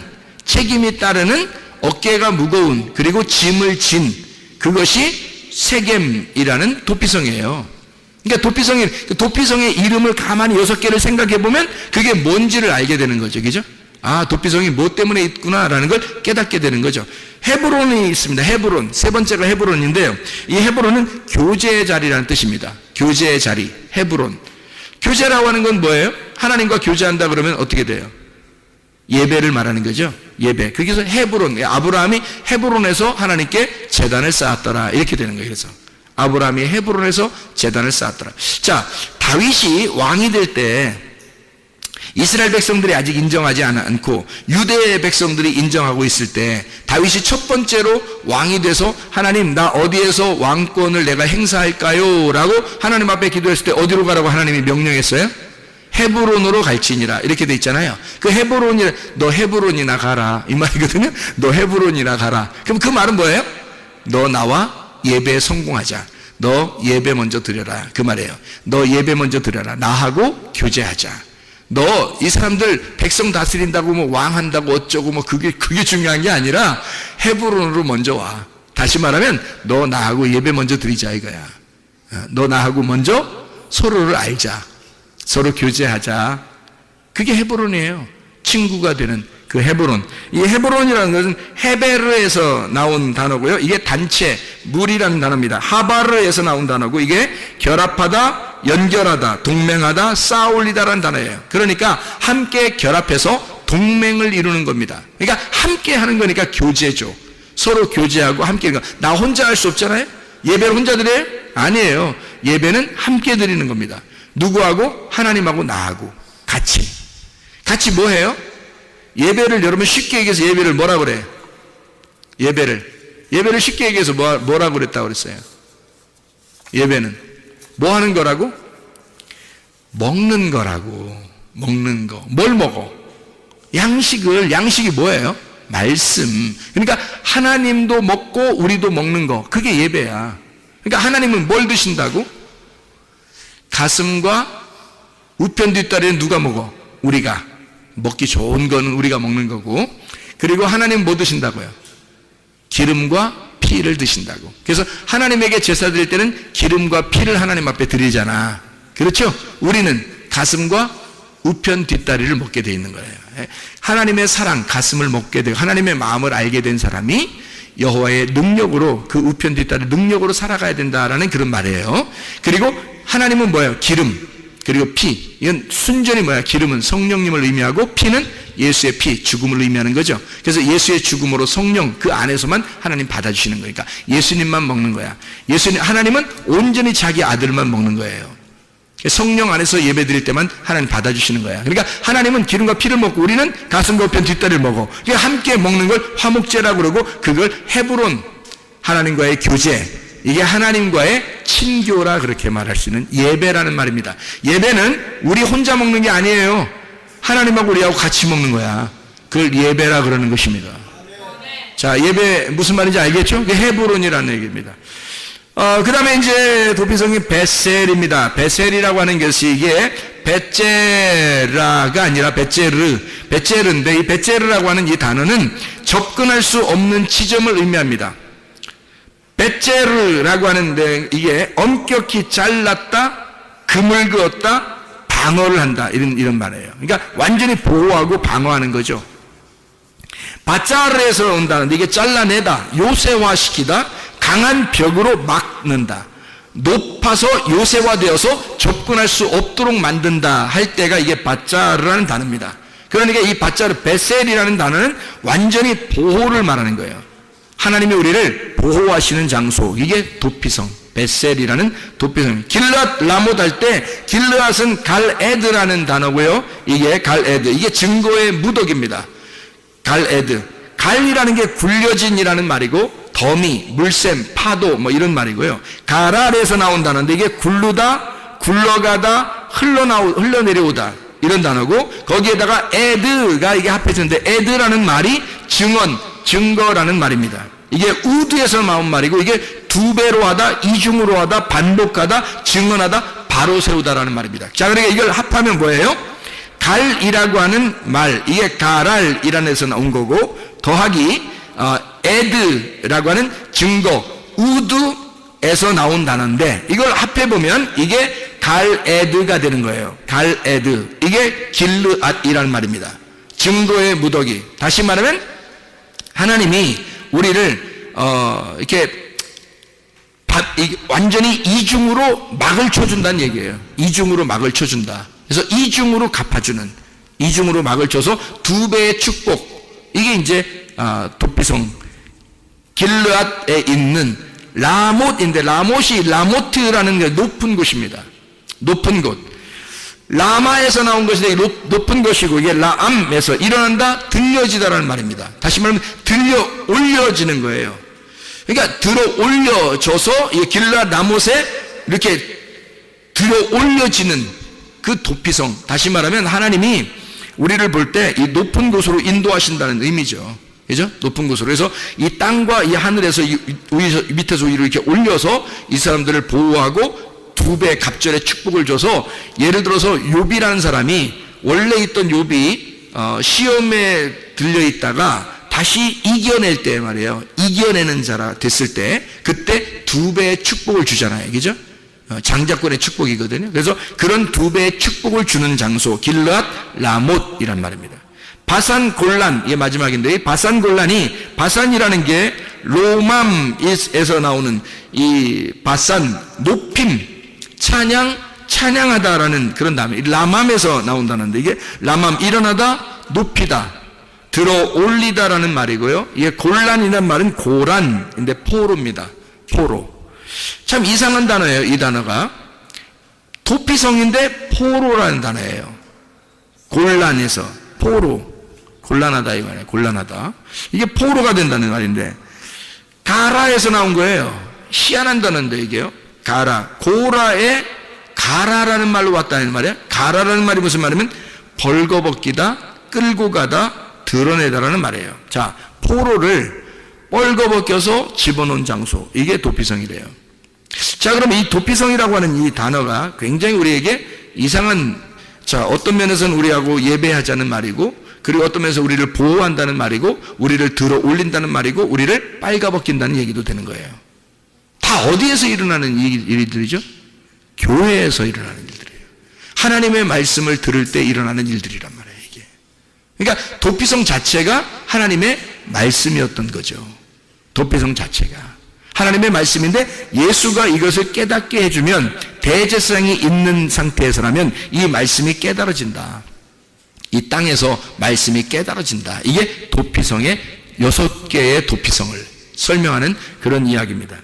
어깨가 무거운 그리고 짐을 진 그것이 세겜이라는 도피성이에요. 그러니까 도피성의 이름을 가만히 6개를 생각해 보면 그게 뭔지를 알게 되는 거죠. 그죠? 아, 도피성이 뭐 때문에 있구나라는 걸 깨닫게 되는 거죠. 헤브론이 있습니다. 헤브론. 세 번째가 헤브론인데요. 이 헤브론은 교제의 자리라는 뜻입니다. 교제의 자리. 헤브론. 교제라고 하는 건 뭐예요? 하나님과 교제한다 그러면 어떻게 돼요? 예배를 말하는 거죠. 예배. 거기서 헤브론, 아브라함이 헤브론에서 하나님께 제단을 쌓았더라 이렇게 되는 거예요. 그래서 아브라함이 헤브론에서 제단을 쌓았더라. 자, 다윗이 왕이 될 때 이스라엘 백성들이 아직 인정하지 않고 유대 백성들이 인정하고 있을 때 다윗이 첫 번째로 왕이 돼서 하나님 나 어디에서 왕권을 내가 행사할까요? 라고 하나님 앞에 기도했을 때 어디로 가라고 하나님이 명령했어요? 헤브론으로 갈지니라 이렇게 돼 있잖아요. 그 헤브론이, 너 헤브론이나 가라 이 말이거든요. 너 헤브론이나 가라. 그럼 그 말은 뭐예요? 너 나와 예배에 성공하자. 너 예배 먼저 드려라 그 말이에요. 너 예배 먼저 드려라. 나하고 교제하자. 너 이 사람들 백성 다스린다고 뭐 왕한다고 어쩌고 뭐 그게 중요한 게 아니라 헤브론으로 먼저 와. 다시 말하면 너 나하고 예배 먼저 드리자 이거야. 너 나하고 먼저 서로를 알자. 서로 교제하자. 그게 헤브론이에요. 친구가 되는 그 헤브론. 이 헤브론이라는 것은 헤베르에서 나온 단어고요. 이게 단체, 물이라는 단어입니다. 하바르에서 나온 단어고 이게 결합하다, 연결하다, 동맹하다, 쌓아올리다라는 단어예요. 그러니까 함께 결합해서 동맹을 이루는 겁니다. 그러니까 함께 하는 거니까 교제죠. 서로 교제하고 함께. 나 혼자 할 수 없잖아요. 예배를 혼자 드려요? 아니에요. 예배는 함께 드리는 겁니다. 누구하고? 하나님하고 나하고 같이 뭐 해요? 예배를 여러분 쉽게 얘기해서 예배를 뭐라 그래? 예배를 쉽게 얘기해서 뭐라고 그랬다고 그랬어요? 예배는 뭐 하는 거라고? 먹는 거라고. 먹는 거. 뭘 먹어? 양식이 뭐예요? 말씀. 그러니까 하나님도 먹고 우리도 먹는 거. 그게 예배야. 그러니까 하나님은 뭘 드신다고? 가슴과 우편 뒷다리는 누가 먹어? 우리가. 먹기 좋은 거는 우리가 먹는 거고, 그리고 하나님 뭐 드신다고요? 기름과 피를 드신다고. 그래서 하나님에게 제사 드릴 때는 기름과 피를 하나님 앞에 드리잖아. 그렇죠? 우리는 가슴과 우편 뒷다리를 먹게 돼 있는 거예요. 하나님의 사랑, 가슴을 먹게 되고 하나님의 마음을 알게 된 사람이 여호와의 능력으로, 그 우편 뒷다리 능력으로 살아가야 된다라는 그런 말이에요. 그리고 하나님은 뭐예요? 기름, 그리고 피. 이건 순전히 뭐야? 기름은 성령님을 의미하고 피는 예수의 피, 죽음을 의미하는 거죠. 그래서 예수의 죽음으로 성령, 그 안에서만 하나님 받아주시는 거니까 예수님만 먹는 거야. 하나님은 온전히 자기 아들만 먹는 거예요. 성령 안에서 예배 드릴 때만 하나님 받아주시는 거야. 그러니까 하나님은 기름과 피를 먹고 우리는 가슴과 우편 뒷다리를 먹어. 그러니까 함께 먹는 걸 화목제라고 그러고, 그걸 헤브론, 하나님과의 교제, 이게 하나님과의 친교라 그렇게 말할 수 있는 예배라는 말입니다. 예배는 우리 혼자 먹는 게 아니에요. 하나님하고 우리하고 같이 먹는 거야. 그걸 예배라 그러는 것입니다. 자, 예배 무슨 말인지 알겠죠? 그게 헤브론이라는 얘기입니다. 그 다음에 이제 도피성이 베셀입니다. 베셀이라고 하는 것이 이게 베제라가 아니라 베제르인데, 이 베제르라고 하는 이 단어는 접근할 수 없는 지점을 의미합니다. 베제르라고 하는데 이게 엄격히 잘랐다, 금을 그었다, 방어를 한다, 이런 말이에요. 그러니까 완전히 보호하고 방어하는 거죠. 바짜르에서 온다는데 이게 잘라내다, 요새화시키다, 강한 벽으로 막는다, 높아서 요새화되어서 접근할 수 없도록 만든다 할 때가 이게 바짜르라는 단어입니다. 그러니까 이 바짜르, 베셀이라는 단어는 완전히 보호를 말하는 거예요. 하나님이 우리를 보호하시는 장소, 이게 도피성, 베셀이라는 도피성. 길르앗 라못 할 때 길르앗은 갈에드라는 단어고요. 이게 갈에드, 이게 증거의 무덕입니다. 갈에드, 갈이라는 게 굴려진이라는 말이고, 더미, 물샘, 파도 뭐 이런 말이고요. 가랄에서 나온 단어인데 이게 굴르다, 굴러가다, 흘러내려오다 이런 단어고, 거기에다가 에드가 이게 합해졌는데, 에드라는 말이 증언, 증거라는 말입니다. 이게 우드에서 나온 말이고, 이게 두 배로 하다, 이중으로 하다, 반복하다, 증언하다, 바로 세우다라는 말입니다. 자, 그러니까 이걸 합하면 뭐예요? 갈이라고 하는 말, 이게 가랄이라는 데서 나온 거고, 더하기 에드라고 하는 증거, 우드에서 나온 단어인데, 이걸 합해보면 이게 갈에드가 되는 거예요. 갈에드, 이게 길르앗이라는 말입니다. 증거의 무더기. 다시 말하면 하나님이 우리를 이렇게 완전히 이중으로 막을 쳐준다는 얘기예요. 이중으로 막을 쳐준다. 그래서 이중으로 갚아주는, 이중으로 막을 쳐서 두 배의 축복. 이게 이제 도피성 길르앗에 있는 라못인데, 라못이 라모트라는 게 높은 곳입니다. 높은 곳. 라마에서 나온 것인데 높은 것이고, 이게 라암에서 일어난다, 들려지다라는 말입니다. 다시 말하면 들려 올려지는 거예요. 그러니까 들어 올려져서 이 길라 라못에 이렇게 들어 올려지는 그 도피성. 다시 말하면 하나님이 우리를 볼 때 이 높은 곳으로 인도하신다는 의미죠. 그죠? 높은 곳으로. 그래서 이 땅과 이 하늘에서 밑에서 위로 이렇게 올려서 이 사람들을 보호하고 두 배 갑절의 축복을 줘서, 예를 들어서 욥이라는 사람이 원래 있던 욥이 시험에 들려 있다가 다시 이겨낼 때 말이에요. 이겨내는 자라 됐을 때, 그때 두 배의 축복을 주잖아요. 그죠? 장자권의 축복이거든요. 그래서 그런 두 배의 축복을 주는 장소, 길르앗 라못이란 말입니다. 바산 골란, 이게 마지막인데, 이 바산 골란이, 바산이라는 게 로맘에서 나오는 이 바산, 높임, 찬양하다라는 그런 단어, 라맘에서 나온다는데, 이게 라맘, 일어나다, 높이다, 들어 올리다라는 말이고요. 이게 골란이라는 말은 고란인데 포로입니다. 포로. 참 이상한 단어예요. 이 단어가 도피성인데 포로라는 단어예요. 골란에서 포로, 곤란하다 이 말이에요. 곤란하다. 이게 포로가 된다는 말인데, 가라에서 나온 거예요. 희한한 단어인데 이게요. 가라, 고라에 가라라는 말로 왔다는 말이에요. 가라라는 말이 무슨 말이면 벌거벗기다, 끌고 가다, 드러내다라는 말이에요. 자, 포로를 벌거벗겨서 집어넣은 장소, 이게 도피성이래요. 자, 그럼 이 도피성이라고 하는 이 단어가 굉장히 우리에게 이상한 자, 어떤 면에서는 우리하고 예배하자는 말이고, 그리고 어떤 면에서 우리를 보호한다는 말이고, 우리를 들어 올린다는 말이고, 우리를 빨가벗긴다는 얘기도 되는 거예요. 다 어디에서 일어나는 일들이죠? 교회에서 일어나는 일들이에요. 하나님의 말씀을 들을 때 일어나는 일들이란 말이에요, 이게. 그러니까 도피성 자체가 하나님의 말씀이었던 거죠. 도피성 자체가 하나님의 말씀인데, 예수가 이것을 깨닫게 해주면, 대제사장이 있는 상태에서라면 이 말씀이 깨달아진다. 이 땅에서 말씀이 깨달아진다. 이게 도피성의 6개의 도피성을 설명하는 그런 이야기입니다.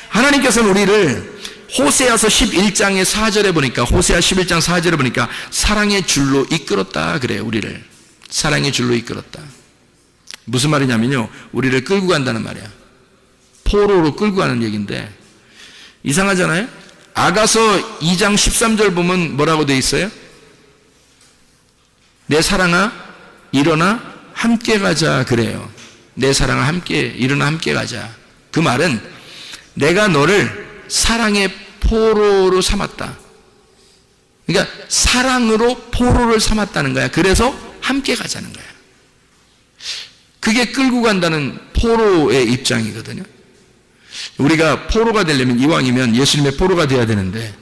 하나님께서는 우리를 호세아서 11장의 4절에 보니까, 호세아 11장 4절에 보니까 사랑의 줄로 이끌었다 그래요. 우리를 사랑의 줄로 이끌었다. 무슨 말이냐면요, 우리를 끌고 간다는 말이야. 포로로 끌고 가는 얘기인데, 이상하잖아요. 아가서 2장 13절 보면 뭐라고 돼 있어요? 내 사랑아 일어나 함께 가자 그래요. 내 사랑아 함께 일어나 함께 가자. 그 말은 내가 너를 사랑의 포로로 삼았다. 그러니까 사랑으로 포로를 삼았다는 거야. 그래서 함께 가자는 거야. 그게 끌고 간다는 포로의 입장이거든요. 우리가 포로가 되려면, 이왕이면 예수님의 포로가 돼야 되는데,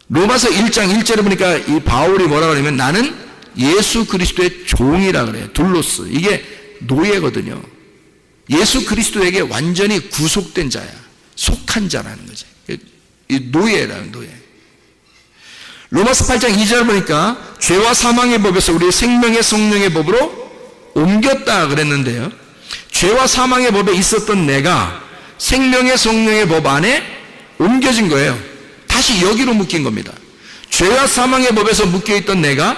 로마서 1장 1절에 보니까 이 바울이 뭐라고 하냐면, 나는 예수 그리스도의 종이라 그래요. 둘로스. 이게 노예거든요. 예수 그리스도에게 완전히 구속된 자야. 속한 자라는 거지. 이 노예라는 노예. 로마서 8장 2절 보니까 죄와 사망의 법에서 우리의 생명의 성령의 법으로 옮겼다 그랬는데요. 죄와 사망의 법에 있었던 내가 생명의 성령의 법 안에 옮겨진 거예요. 다시 여기로 묶인 겁니다. 죄와 사망의 법에서 묶여있던 내가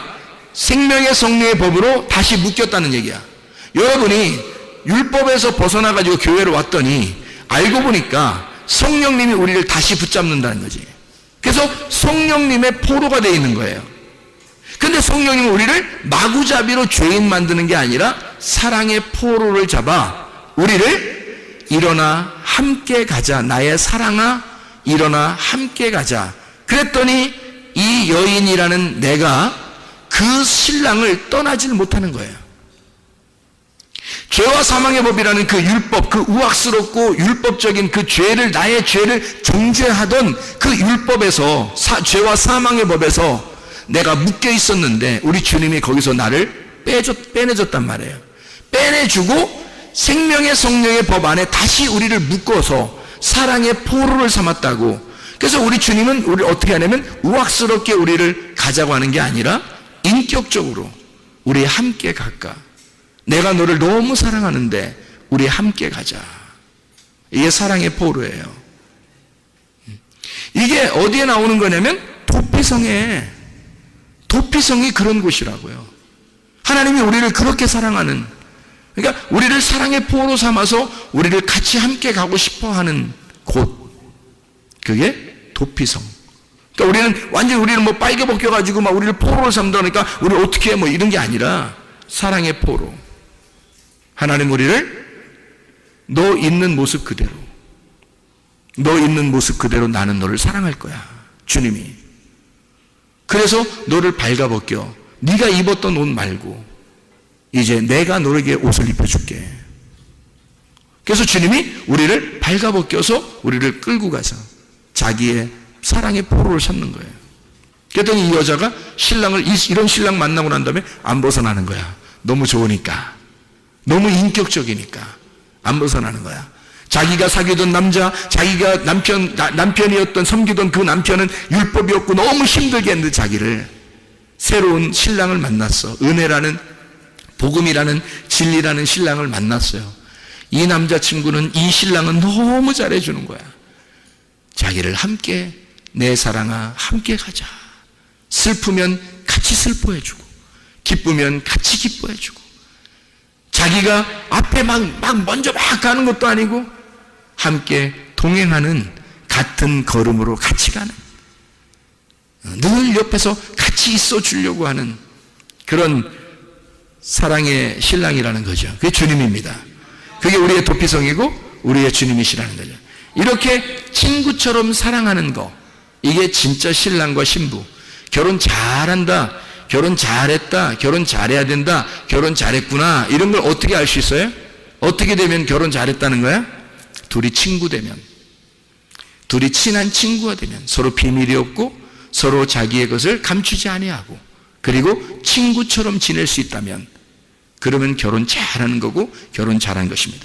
생명의 성령의 법으로 다시 묶였다는 얘기야. 여러분이 율법에서 벗어나가지고 교회로 왔더니 알고 보니까 성령님이 우리를 다시 붙잡는다는 거지. 그래서 성령님의 포로가 되어 있는 거예요. 근데 성령님은 우리를 마구잡이로 죄인 만드는 게 아니라 사랑의 포로를 잡아 우리를 일어나 함께 가자. 나의 사랑아 일어나 함께 가자. 그랬더니 이 여인이라는 내가 그 신랑을 떠나질 못하는 거예요. 죄와 사망의 법이라는 그 율법, 그 우악스럽고 율법적인 그 죄를, 나의 죄를 정죄하던 그 율법에서, 죄와 사망의 법에서 내가 묶여 있었는데 우리 주님이 거기서 나를 빼내줬단 말이에요. 빼내주고 생명의 성령의 법 안에 다시 우리를 묶어서 사랑의 포로를 삼았다고. 그래서 우리 주님은 우리를 어떻게 하냐면 우악스럽게 우리를 가자고 하는 게 아니라 인격적으로 우리 함께 갈까. 내가 너를 너무 사랑하는데 우리 함께 가자. 이게 사랑의 포로예요. 이게 어디에 나오는 거냐면 도피성에. 도피성이 그런 곳이라고요. 하나님이 우리를 그렇게 사랑하는, 그러니까 우리를 사랑의 포로 삼아서 우리를 같이 함께 가고 싶어하는 곳, 그게 도피성. 그러니까 우리는 완전히 우리를 뭐 빨개 벗겨가지고 막 우리를 포로를 삼다니까 우리 어떻게 해 뭐 이런 게 아니라 사랑의 포로. 하나님 우리를 너 있는 모습 그대로, 너 있는 모습 그대로 나는 너를 사랑할 거야. 주님이. 그래서 너를 발가벗겨. 네가 입었던 옷 말고 이제 내가 너에게 옷을 입혀줄게. 그래서 주님이 우리를 발가벗겨서 우리를 끌고 가서 자기의 사랑의 포로를 삼는 거예요. 그랬더니 이 여자가 신랑을, 이런 신랑 만나고 난 다음에 안 벗어나는 거야. 너무 좋으니까, 너무 인격적이니까 안 벗어나는 거야. 자기가 사귀던 남자, 자기가 남편이었던, 섬기던 그 남편은 율법이었고 너무 힘들게 했는데 자기를, 새로운 신랑을 만났어. 은혜라는, 복음이라는, 진리라는 신랑을 만났어요. 이 남자친구는, 이 신랑은 너무 잘해주는 거야. 자기를 함께, 내 사랑아 함께 가자. 슬프면 같이 슬퍼해주고 기쁘면 같이 기뻐해주고, 자기가 앞에 막 먼저 막 가는 것도 아니고 함께 동행하는, 같은 걸음으로 같이 가는, 늘 옆에서 같이 있어 주려고 하는 그런 사랑의 신랑이라는 거죠. 그게 주님입니다. 그게 우리의 도피성이고 우리의 주님이시라는 거죠. 이렇게 친구처럼 사랑하는 거, 이게 진짜 신랑과 신부. 결혼 잘한다, 결혼 잘했다, 결혼 잘해야 된다, 결혼 잘했구나, 이런 걸 어떻게 알 수 있어요? 어떻게 되면 결혼 잘했다는 거야? 둘이 친구 되면, 둘이 친한 친구가 되면, 서로 비밀이 없고 서로 자기의 것을 감추지 아니하고, 그리고 친구처럼 지낼 수 있다면, 그러면 결혼 잘하는 거고 결혼 잘한 것입니다.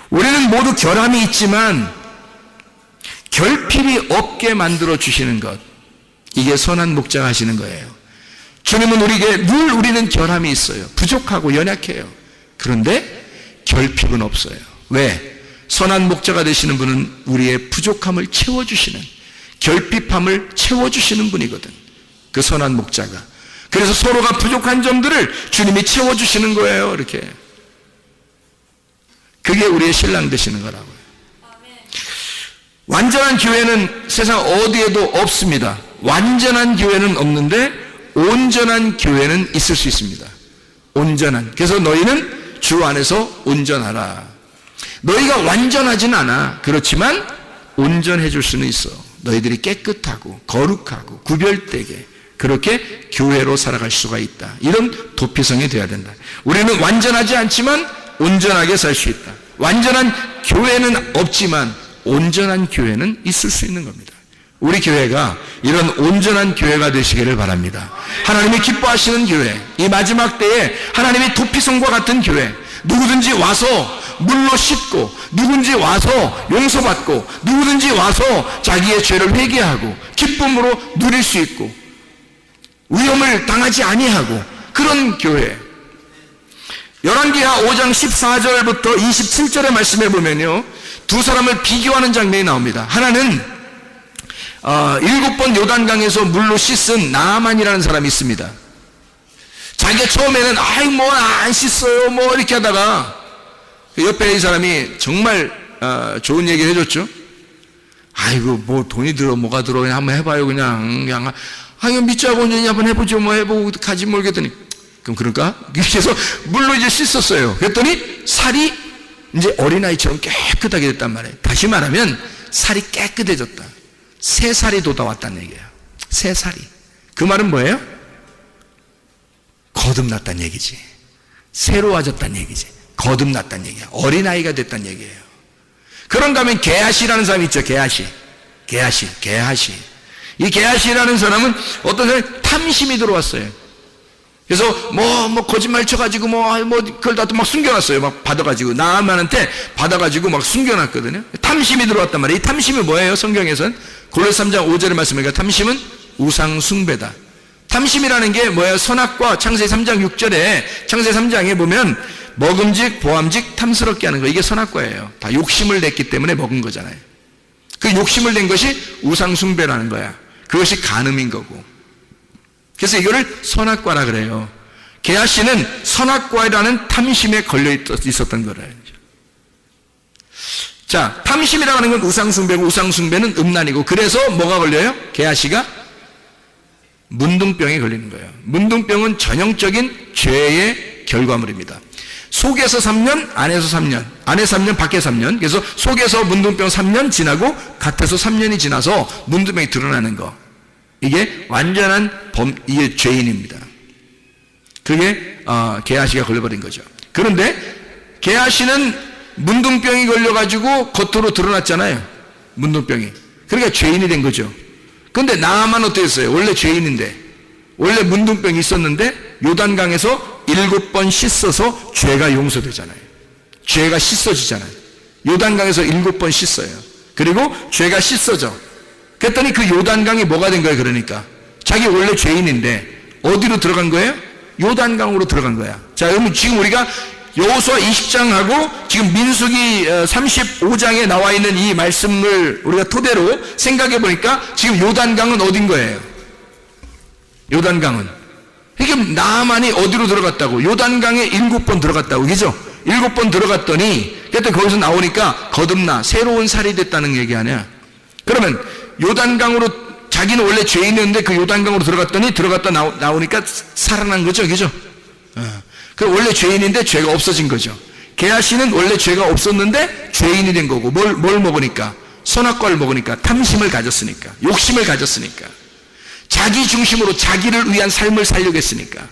우리는 모두 결함이 있지만 결핍이 없게 만들어 주시는 것, 이게 선한 목자가 하시는 거예요. 주님은 우리에게 늘 우리는 결함이 있어요. 부족하고 연약해요. 그런데 결핍은 없어요. 왜? 선한 목자가 되시는 분은 우리의 부족함을 채워주시는, 결핍함을 채워주시는 분이거든, 그 선한 목자가. 그래서 서로가 부족한 점들을 주님이 채워주시는 거예요. 이렇게. 그게 우리의 신랑 되시는 거라고요. 완전한 교회는 세상 어디에도 없습니다. 완전한 교회는 없는데 온전한 교회는 있을 수 있습니다. 온전한. 그래서 너희는 주 안에서 온전하라. 너희가 완전하진 않아. 그렇지만 온전해 줄 수는 있어. 너희들이 깨끗하고 거룩하고 구별되게 그렇게 교회로 살아갈 수가 있다. 이런 도피성이 되어야 된다. 우리는 완전하지 않지만 온전하게 살 수 있다. 완전한 교회는 없지만 온전한 교회는 있을 수 있는 겁니다. 우리 교회가 이런 온전한 교회가 되시기를 바랍니다. 하나님이 기뻐하시는 교회, 이 마지막 때에 하나님이 도피성과 같은 교회, 누구든지 와서 물로 씻고, 누구든지 와서 용서받고, 누구든지 와서 자기의 죄를 회개하고 기쁨으로 누릴 수 있고 위험을 당하지 아니하고 그런 교회. 열왕기하 5장 14절부터 27절의 말씀에 보면요, 두 사람을 비교하는 장면이 나옵니다. 하나는 7번 요단강에서 물로 씻은 나아만이라는 사람이 있습니다. 자기가 처음에는 아이 뭐 안 씻어요 뭐 이렇게 하다가 옆에 이 사람이 정말 좋은 얘기를 해줬죠. 아이고 뭐 돈이 들어 뭐가 들어 그냥 한번 해봐요. 그냥 아니 믿자고 한번 해보죠. 뭐 해보고 가지 모르겠더니 그럼 그럴까? 그래서 물로 이제 씻었어요. 그랬더니 살이 이제 어린아이처럼 깨끗하게 됐단 말이에요. 다시 말하면 살이 깨끗해졌다. 새 살이 돋아왔다는 얘기예요. 새 살이. 그 말은 뭐예요? 거듭났다는 얘기지. 새로워졌다는 얘기지. 거듭났다는 얘기야. 어린아이가 됐다는 얘기예요. 그런가 하면 게하시라는 사람이 있죠. 게하시. 이 게하시라는 사람은 어떤 사람이 탐심이 들어왔어요. 그래서 뭐 거짓말 쳐가지고 그걸 다 막 숨겨놨어요. 막 받아가지고 나아만한테 받아가지고 막 숨겨놨거든요. 탐심이 들어왔단 말이에요. 이 탐심이 뭐예요? 성경에서는 골로새 3장 5절의 말씀이니까 탐심은 우상 숭배다. 탐심이라는 게 뭐예요? 선악과 창세기 3장 6절에 창세기 3장에 보면 먹음직 보암직 탐스럽게 하는 거, 이게 선악과예요. 다 욕심을 냈기 때문에 먹은 거잖아요. 그 욕심을 낸 것이 우상 숭배라는 거야. 그것이 간음인 거고. 그래서 이거를 선악과라 그래요. 게하시는 선악과라는 탐심에 걸려 있었던 거래요. 자, 탐심이라고 하는 건 우상숭배고, 우상숭배는 음란이고, 그래서 뭐가 걸려요? 게하시가 문둥병에 걸리는 거예요. 문둥병은 전형적인 죄의 결과물입니다. 속에서 3년, 안에서 3년, 안에 3년, 밖에 3년. 그래서 속에서 문둥병 3년 지나고 갓에서 3년이 지나서 문둥병이 드러나는 거. 이게 완전한 이게 죄인입니다. 그게 게하시가 걸려버린 거죠. 그런데 게하시는 문둥병이 걸려가지고 겉으로 드러났잖아요. 문둥병이. 그러니까 죄인이 된 거죠. 그런데 나아만 어떻게 했어요? 원래 죄인인데, 원래 문둥병이 있었는데 요단강에서 7번 씻어서 죄가 용서되잖아요. 죄가 씻어지잖아요. 요단강에서 7번 씻어요. 그리고 죄가 씻어져. 그랬더니 그 요단강이 뭐가 된 거예요? 그러니까 자기 원래 죄인인데 어디로 들어간 거예요? 요단강으로 들어간 거야. 자, 그러면 지금 우리가 여호수아 20장하고 지금 민수기 35장에 나와 있는 이 말씀을 우리가 토대로 생각해 보니까 지금 요단강은 어딘 거예요? 요단강은 이게 나아만이 어디로 들어갔다고? 요단강에 7번 들어갔다고, 그죠? 7번 들어갔더니 그때 거기서 나오니까 거듭나 새로운 살이 됐다는 얘기 아니야? 그러면 요단강으로, 자기는 원래 죄인이었는데 그 요단강으로 들어갔다 나오니까 살아난 거죠, 그죠? 그 원래 죄인인데 죄가 없어진 거죠. 게하시는 원래 죄가 없었는데 죄인이 된 거고, 뭘 먹으니까? 선악과를 먹으니까, 탐심을 가졌으니까, 욕심을 가졌으니까. 자기 중심으로 자기를 위한 삶을 살려고 했으니까.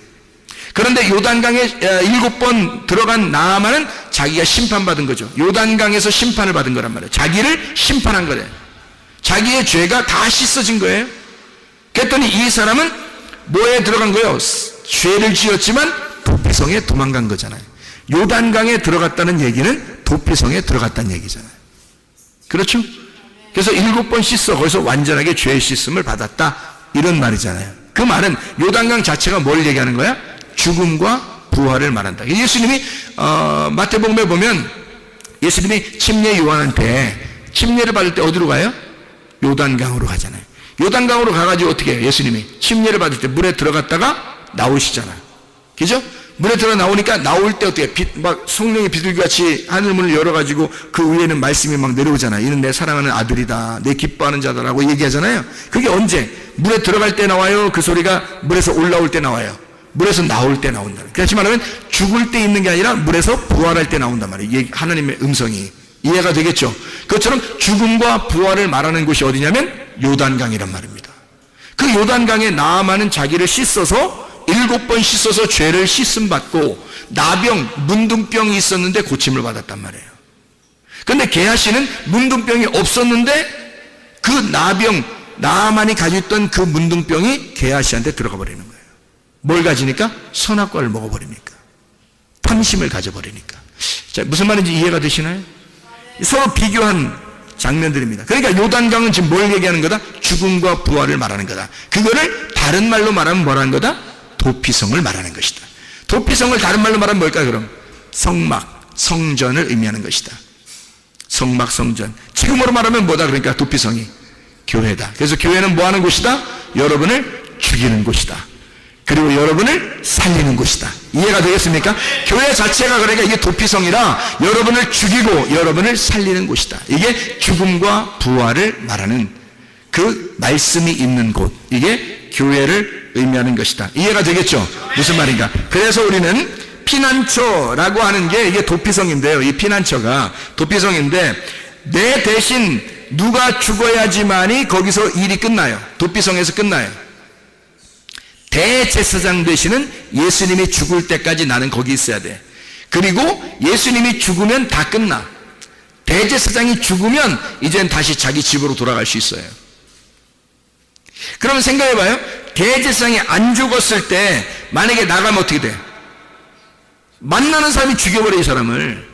그런데 요단강에 7번 들어간 나아만은 자기가 심판받은 거죠. 요단강에서 심판을 받은 거란 말이에요. 자기를 심판한 거래요. 자기의 죄가 다 씻어진 거예요. 그랬더니 이 사람은 뭐에 들어간 거예요? 죄를 지었지만 도피성에 도망간 거잖아요. 요단강에 들어갔다는 얘기는 도피성에 들어갔다는 얘기잖아요. 그렇죠? 그래서 7번 씻어 거기서 완전하게 죄의 씻음을 받았다, 이런 말이잖아요. 그 말은 요단강 자체가 뭘 얘기하는 거야? 죽음과 부활을 말한다. 예수님이 마태복음에 보면 예수님이 침례 요한한테 침례를 받을 때 어디로 가요? 요단강으로 가잖아요. 요단강으로 가가지고 어떻게 해요? 예수님이 침례를 받을 때 물에 들어갔다가 나오시잖아요. 그죠? 물에 들어 나오니까 나올 때 어떻게 막 성령의 비둘기같이 하늘문을 열어가지고 그 위에는 말씀이 막 내려오잖아요. 이는 내 사랑하는 아들이다, 내 기뻐하는 자다라고 얘기하잖아요. 그게 언제? 물에 들어갈 때 나와요? 그 소리가 물에서 올라올 때 나와요? 물에서 나올 때 나온다. 그렇지 말하면 죽을 때 있는 게 아니라 물에서 부활할 때 나온단 말이에요. 하나님의 음성이. 이해가 되겠죠? 그것처럼 죽음과 부활을 말하는 곳이 어디냐면 요단강이란 말입니다. 그 요단강에 나아만은 자기를 씻어서 7번 씻어서 죄를 씻음 받고 나병, 문둥병이 있었는데 고침을 받았단 말이에요. 그런데 게하시는 문둥병이 없었는데 그 나아만이 가지고 있던 그 문둥병이 게하시한테 들어가 버리는 거예요. 뭘 가지니까? 선악과를 먹어버리니까. 탐심을 가져버리니까. 자, 무슨 말인지 이해가 되시나요? 서로 비교한 장면들입니다. 그러니까 요단강은 지금 뭘 얘기하는 거다? 죽음과 부활을 말하는 거다. 그거를 다른 말로 말하면 뭐라는 거다? 도피성을 말하는 것이다. 도피성을 다른 말로 말하면 뭘까요, 그럼? 성막, 성전을 의미하는 것이다. 성막, 성전. 지금으로 말하면 뭐다? 그러니까 도피성이 교회다. 그래서 교회는 뭐 하는 곳이다? 여러분을 죽이는 곳이다. 그리고 여러분을 살리는 곳이다. 이해가 되겠습니까? 교회 자체가 그러니까 이게 도피성이라 여러분을 죽이고 여러분을 살리는 곳이다. 이게 죽음과 부활을 말하는 그 말씀이 있는 곳. 이게 교회를 의미하는 것이다. 이해가 되겠죠? 무슨 말인가? 그래서 우리는 피난처라고 하는 게 이게 도피성인데요. 이 피난처가 도피성인데 내 대신 누가 죽어야지만이 거기서 일이 끝나요. 도피성에서 끝나요. 대제사장 되시는 예수님이 죽을 때까지 나는 거기 있어야 돼. 그리고 예수님이 죽으면 다 끝나. 대제사장이 죽으면 이젠 다시 자기 집으로 돌아갈 수 있어요. 그러면 생각해봐요. 대제사장이 안 죽었을 때 만약에 나가면 어떻게 돼? 만나는 사람이 죽여버려, 이 사람을.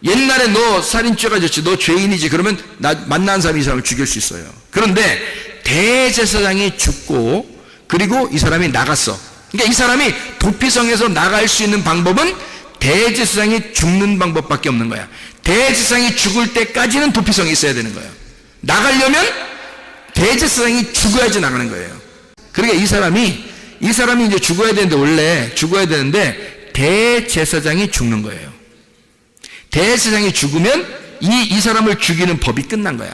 옛날에 너 살인죄가 졌지, 너 죄인이지, 그러면 만나는 사람이 이 사람을 죽일 수 있어요. 그런데 대제사장이 죽고 그리고 이 사람이 나갔어. 그러니까 이 사람이 도피성에서 나갈 수 있는 방법은 대제사장이 죽는 방법밖에 없는 거야. 대제사장이 죽을 때까지는 도피성에 있어야 되는 거예요. 나가려면 대제사장이 죽어야지 나가는 거예요. 그러니까 이 사람이 이제 죽어야 되는데, 원래 죽어야 되는데 대제사장이 죽는 거예요. 대제사장이 죽으면 이 사람을 죽이는 법이 끝난 거야.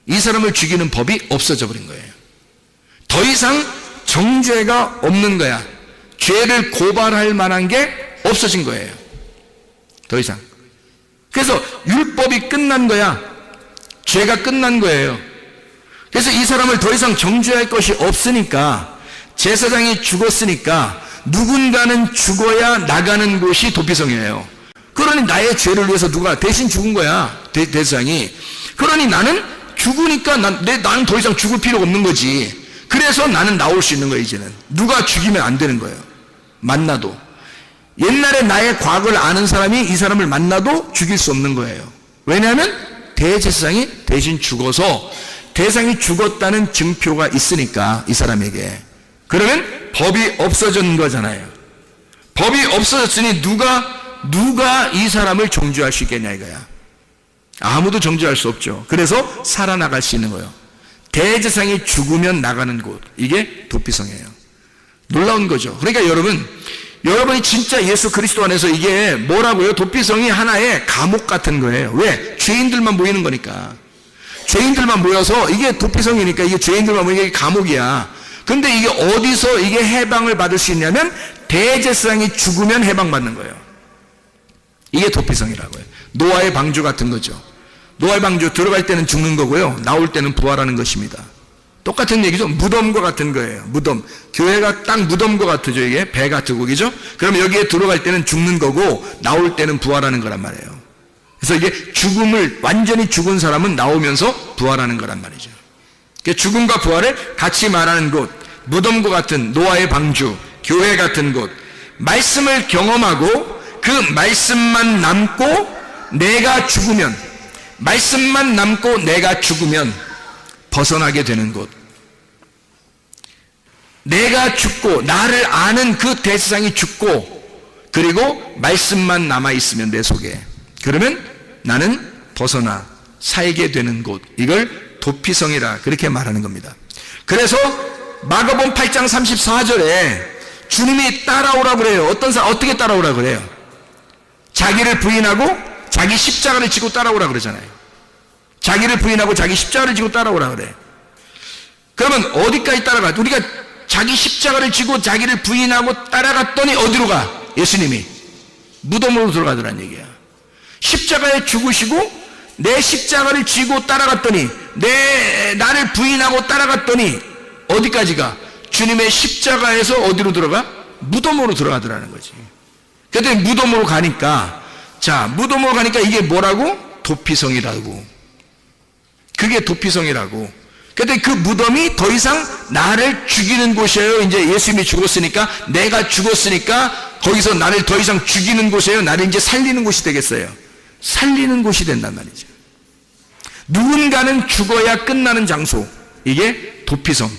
이 사람을 죽이는 법이 없어져 버린 거예요. 더 이상 정죄가 없는 거야. 죄를 고발할 만한 게 없어진 거예요. 더 이상. 그래서 율법이 끝난 거야. 죄가 끝난 거예요. 그래서 이 사람을 더 이상 정죄할 것이 없으니까, 제사장이 죽었으니까 누군가는 죽어야 나가는 곳이 도피성이에요. 그러니 나의 죄를 위해서 누가 대신 죽은 거야, 대제사장이. 그러니 나는 죽으니까 나는 더 이상 죽을 필요가 없는 거지. 그래서 나는 나올 수 있는 거예요. 이제는 누가 죽이면 안 되는 거예요. 만나도. 옛날에 나의 과거를 아는 사람이 이 사람을 만나도 죽일 수 없는 거예요. 왜냐하면 대제사장이 대신 죽어서, 대상이 죽었다는 증표가 있으니까, 이 사람에게. 그러면 법이 없어진 거잖아요. 법이 없어졌으니 누가 이 사람을 정죄할 수 있겠냐 이거야. 아무도 정죄할 수 없죠. 그래서 살아나갈 수 있는 거예요. 대제사장이 죽으면 나가는 곳. 이게 도피성이에요. 놀라운 거죠. 그러니까 여러분이 진짜 예수 그리스도 안에서, 이게 뭐라고요? 도피성이 하나의 감옥 같은 거예요. 왜? 죄인들만 모이는 거니까. 죄인들만 모여서, 이게 도피성이니까 이게 죄인들만 모이는 게 감옥이야. 근데 이게 어디서 이게 해방을 받을 수 있냐면 대제사장이 죽으면 해방받는 거예요. 이게 도피성이라고요. 노아의 방주 같은 거죠. 노아의 방주 들어갈 때는 죽는 거고요, 나올 때는 부활하는 것입니다. 똑같은 얘기죠. 무덤과 같은 거예요. 무덤. 교회가 딱 무덤과 같죠. 이게 배 같고, 그죠? 그럼 여기에 들어갈 때는 죽는 거고 나올 때는 부활하는 거란 말이에요. 그래서 이게 죽음을, 완전히 죽은 사람은 나오면서 부활하는 거란 말이죠. 죽음과 부활을 같이 말하는 곳, 무덤과 같은 노아의 방주, 교회 같은 곳, 말씀을 경험하고 그 말씀만 남고 내가 죽으면, 말씀만 남고 내가 죽으면 벗어나게 되는 곳, 내가 죽고 나를 아는 그 대세상이 죽고 그리고 말씀만 남아있으면 내 속에, 그러면 나는 벗어나 살게 되는 곳, 이걸 도피성이라 그렇게 말하는 겁니다. 그래서 마가복음 8장 34절에 주님이 따라오라 그래요. 어떤 사람, 어떻게 따라오라 그래요? 자기를 부인하고 자기 십자가를 지고 따라오라 그러잖아요. 자기를 부인하고 자기 십자가를 지고 따라오라 그래. 그러면 어디까지 따라가? 우리가 자기 십자가를 지고 자기를 부인하고 따라갔더니 어디로 가? 예수님이 무덤으로 들어가더란 얘기야. 십자가에 죽으시고 내 십자가를 지고 따라갔더니, 나를 부인하고 따라갔더니 어디까지 가? 주님의 십자가에서 어디로 들어가? 무덤으로 들어가더라는 거지. 그랬더니 무덤으로 가니까, 자, 무덤으로 가니까 이게 뭐라고? 도피성이라고. 그게 도피성이라고. 그랬더니 그 무덤이 더 이상 나를 죽이는 곳이에요. 이제 예수님이 죽었으니까, 내가 죽었으니까 거기서 나를 더 이상 죽이는 곳이에요. 나를 이제 살리는 곳이 되겠어요. 살리는 곳이 된단 말이죠. 누군가는 죽어야 끝나는 장소, 이게 도피성.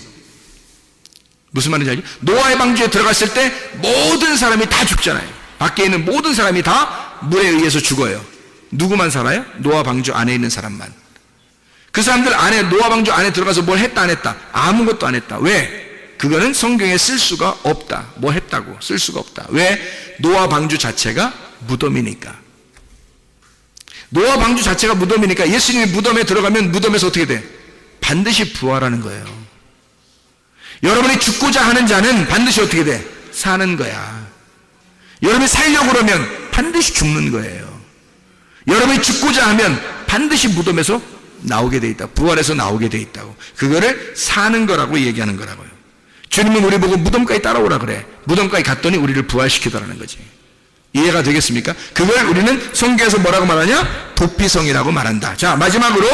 무슨 말인지 알죠? 노아의 방주에 들어갔을 때 모든 사람이 다 죽잖아요. 밖에 있는 모든 사람이 다 물에 의해서 죽어요. 누구만 살아요? 노아 방주 안에 있는 사람만. 그 사람들 안에, 노아 방주 안에 들어가서 뭘 했다 안 했다? 아무것도 안 했다. 왜? 그거는 성경에 쓸 수가 없다. 뭐 했다고 쓸 수가 없다. 왜? 노아 방주 자체가 무덤이니까. 노아 방주 자체가 무덤이니까 예수님이 무덤에 들어가면 무덤에서 어떻게 돼? 반드시 부활하는 거예요. 여러분이 죽고자 하는 자는 반드시 어떻게 돼? 사는 거야. 여러분이 살려고 그러면 반드시 죽는 거예요. 여러분이 죽고자 하면 반드시 무덤에서 나오게 돼 있다. 부활해서 나오게 돼 있다고. 그거를 사는 거라고 얘기하는 거라고요. 주님은 우리 보고 무덤까지 따라오라 그래. 무덤까지 갔더니 우리를 부활시키더라는 거지. 이해가 되겠습니까? 그걸 우리는 성경에서 뭐라고 말하냐? 도피성이라고 말한다. 자, 마지막으로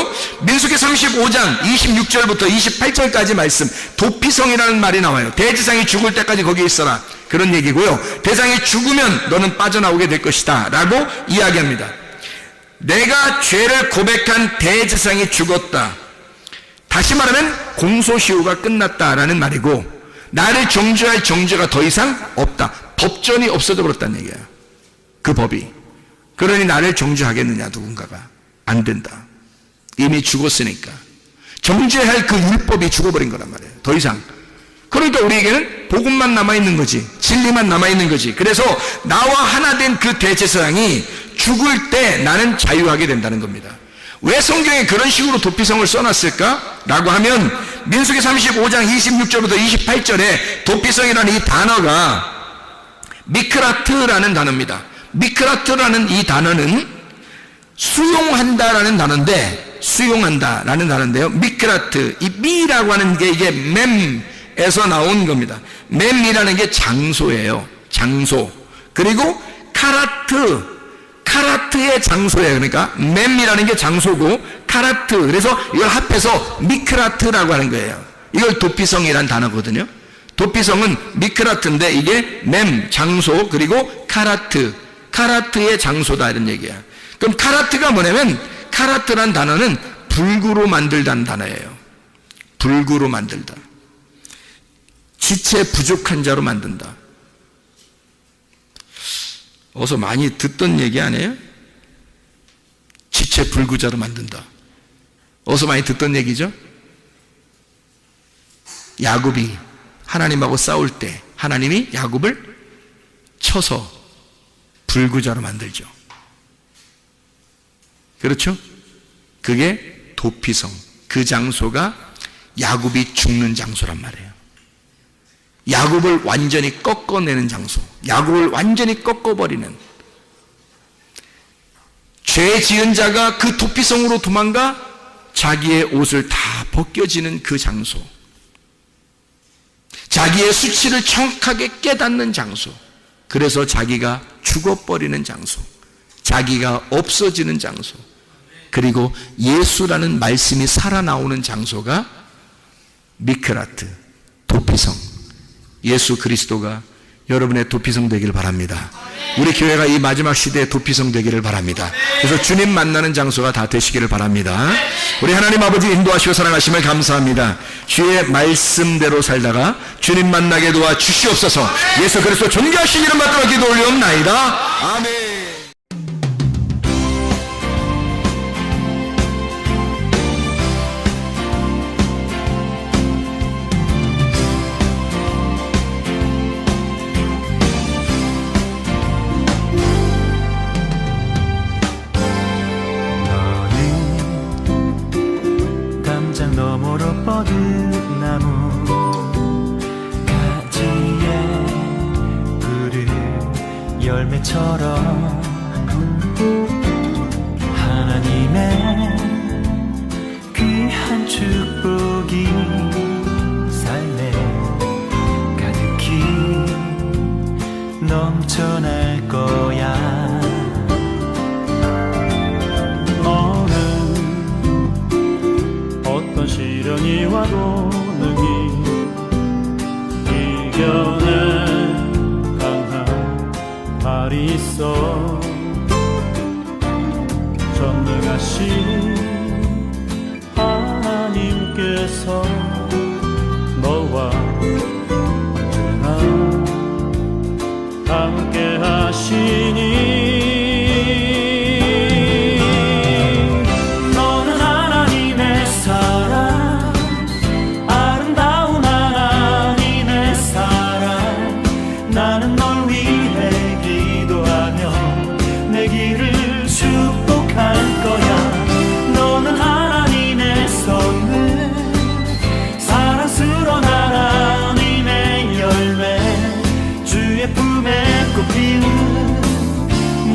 민수기 35장 26절부터 28절까지 말씀, 도피성이라는 말이 나와요. 대지상이 죽을 때까지 거기에 있어라, 그런 얘기고요. 대상이 죽으면 너는 빠져나오게 될 것이다 라고 이야기합니다. 내가 죄를 고백한 대지상이 죽었다. 다시 말하면 공소시효가 끝났다라는 말이고, 나를 정죄할 정죄가 더 이상 없다. 법전이 없어져 버렸다는 얘기야. 그 법이. 그러니 나를 정죄하겠느냐, 누군가가. 안 된다. 이미 죽었으니까. 정죄할 그 율법이 죽어버린 거란 말이에요. 더 이상. 그러니까 우리에게는 복음만 남아있는 거지, 진리만 남아있는 거지. 그래서 나와 하나 된 그 대제사장이 죽을 때 나는 자유하게 된다는 겁니다. 왜 성경에 그런 식으로 도피성을 써놨을까? 라고 하면 민수기 35장 26절부터 28절에 도피성이라는 이 단어가 미크라트라는 단어입니다. 미크라트라는 이 단어는 수용한다라는 단어인데, 수용한다라는 단어인데요. 미크라트, 이 미라고 하는 게 이게 mem에서 나온 겁니다. mem이라는 게 장소예요. 장소. 그리고 카라트의 장소예요. 그러니까 mem이라는 게 장소고 카라트, 그래서 이걸 합해서 미크라트라고 하는 거예요. 이걸 도피성이라는 단어거든요. 도피성은 미크라트인데 이게 mem, 장소, 그리고 카라트의 장소다, 이런 얘기야. 그럼 카라트가 뭐냐면, 카라트란 단어는 불구로 만들다는 단어예요. 불구로 만들다. 지체 부족한 자로 만든다. 어서 많이 듣던 얘기 아니에요? 지체 불구자로 만든다. 어서 많이 듣던 얘기죠? 야곱이 하나님하고 싸울 때 하나님이 야곱을 쳐서 불구자로 만들죠. 그렇죠? 그게 도피성. 그 장소가 야곱이 죽는 장소란 말이에요. 야곱을 완전히 꺾어내는 장소, 야곱을 완전히 꺾어버리는, 죄 지은 자가 그 도피성으로 도망가 자기의 옷을 다 벗겨지는 그 장소, 자기의 수치를 정확하게 깨닫는 장소, 그래서 자기가 죽어버리는 장소, 자기가 없어지는 장소, 그리고 예수라는 말씀이 살아나오는 장소가 미크라트, 도피성, 예수 그리스도가 여러분의 도피성 되기를 바랍니다. 우리 교회가 이 마지막 시대의 도피성 되기를 바랍니다. 그래서 주님 만나는 장소가 다 되시기를 바랍니다. 우리 하나님 아버지 인도하시고 사랑하심을 감사합니다. 주의 말씀대로 살다가 주님 만나게 도와 주시옵소서. 예수 그리스도 존귀하신 이름 받들어 기도 올리옵나이다. 아멘. 너머로 뻗은 나무 가지에 푸른 열매처럼 하나님의 귀한 축복이 삶에 가득히 넘쳐날 거야. 시련이 와도 능히 이겨낸 강한 발이 있어. 전능하신 하나님께서 너와 언제나 함께 하시니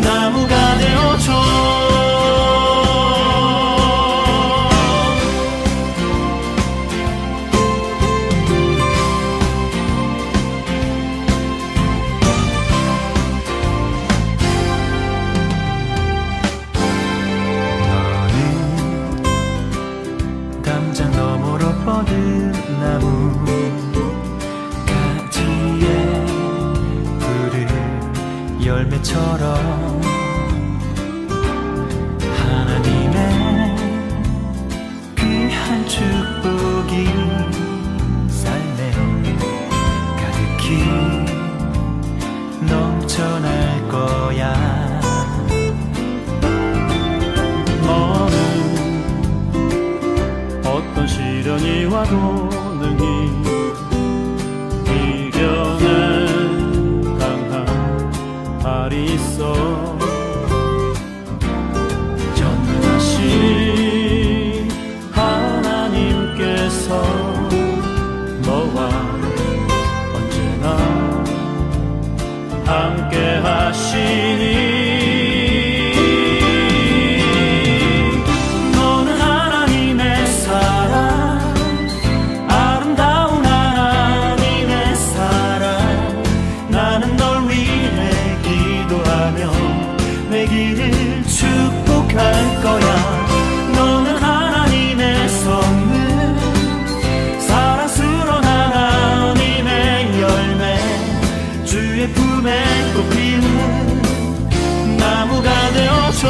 나무가 되어줘. 너는 담장 너머로 뻗은 나무 가지에 푸른 열매처럼 하나님의 귀한 축복이 삶에 가득히 넘쳐날 거야. 너는 어떤 시련이 와도 능히 이겨낸 강한 발이 있어. 전능하신 하나님께서 너와 언제나 함께 하시니 너는 하나님의 사랑, 아름다운 하나님의 사랑. 나는 널 위해 기도하며 내 길을 축복할 거야. 너는 하나님의 선물, 사랑스러운 하나님의 열매, 주의 품에 꼭 피는 나무가 되어줘.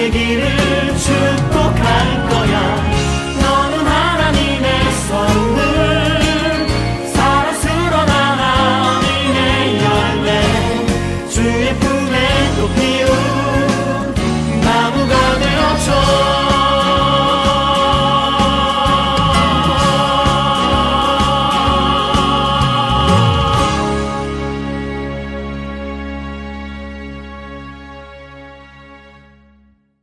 사랑의 길을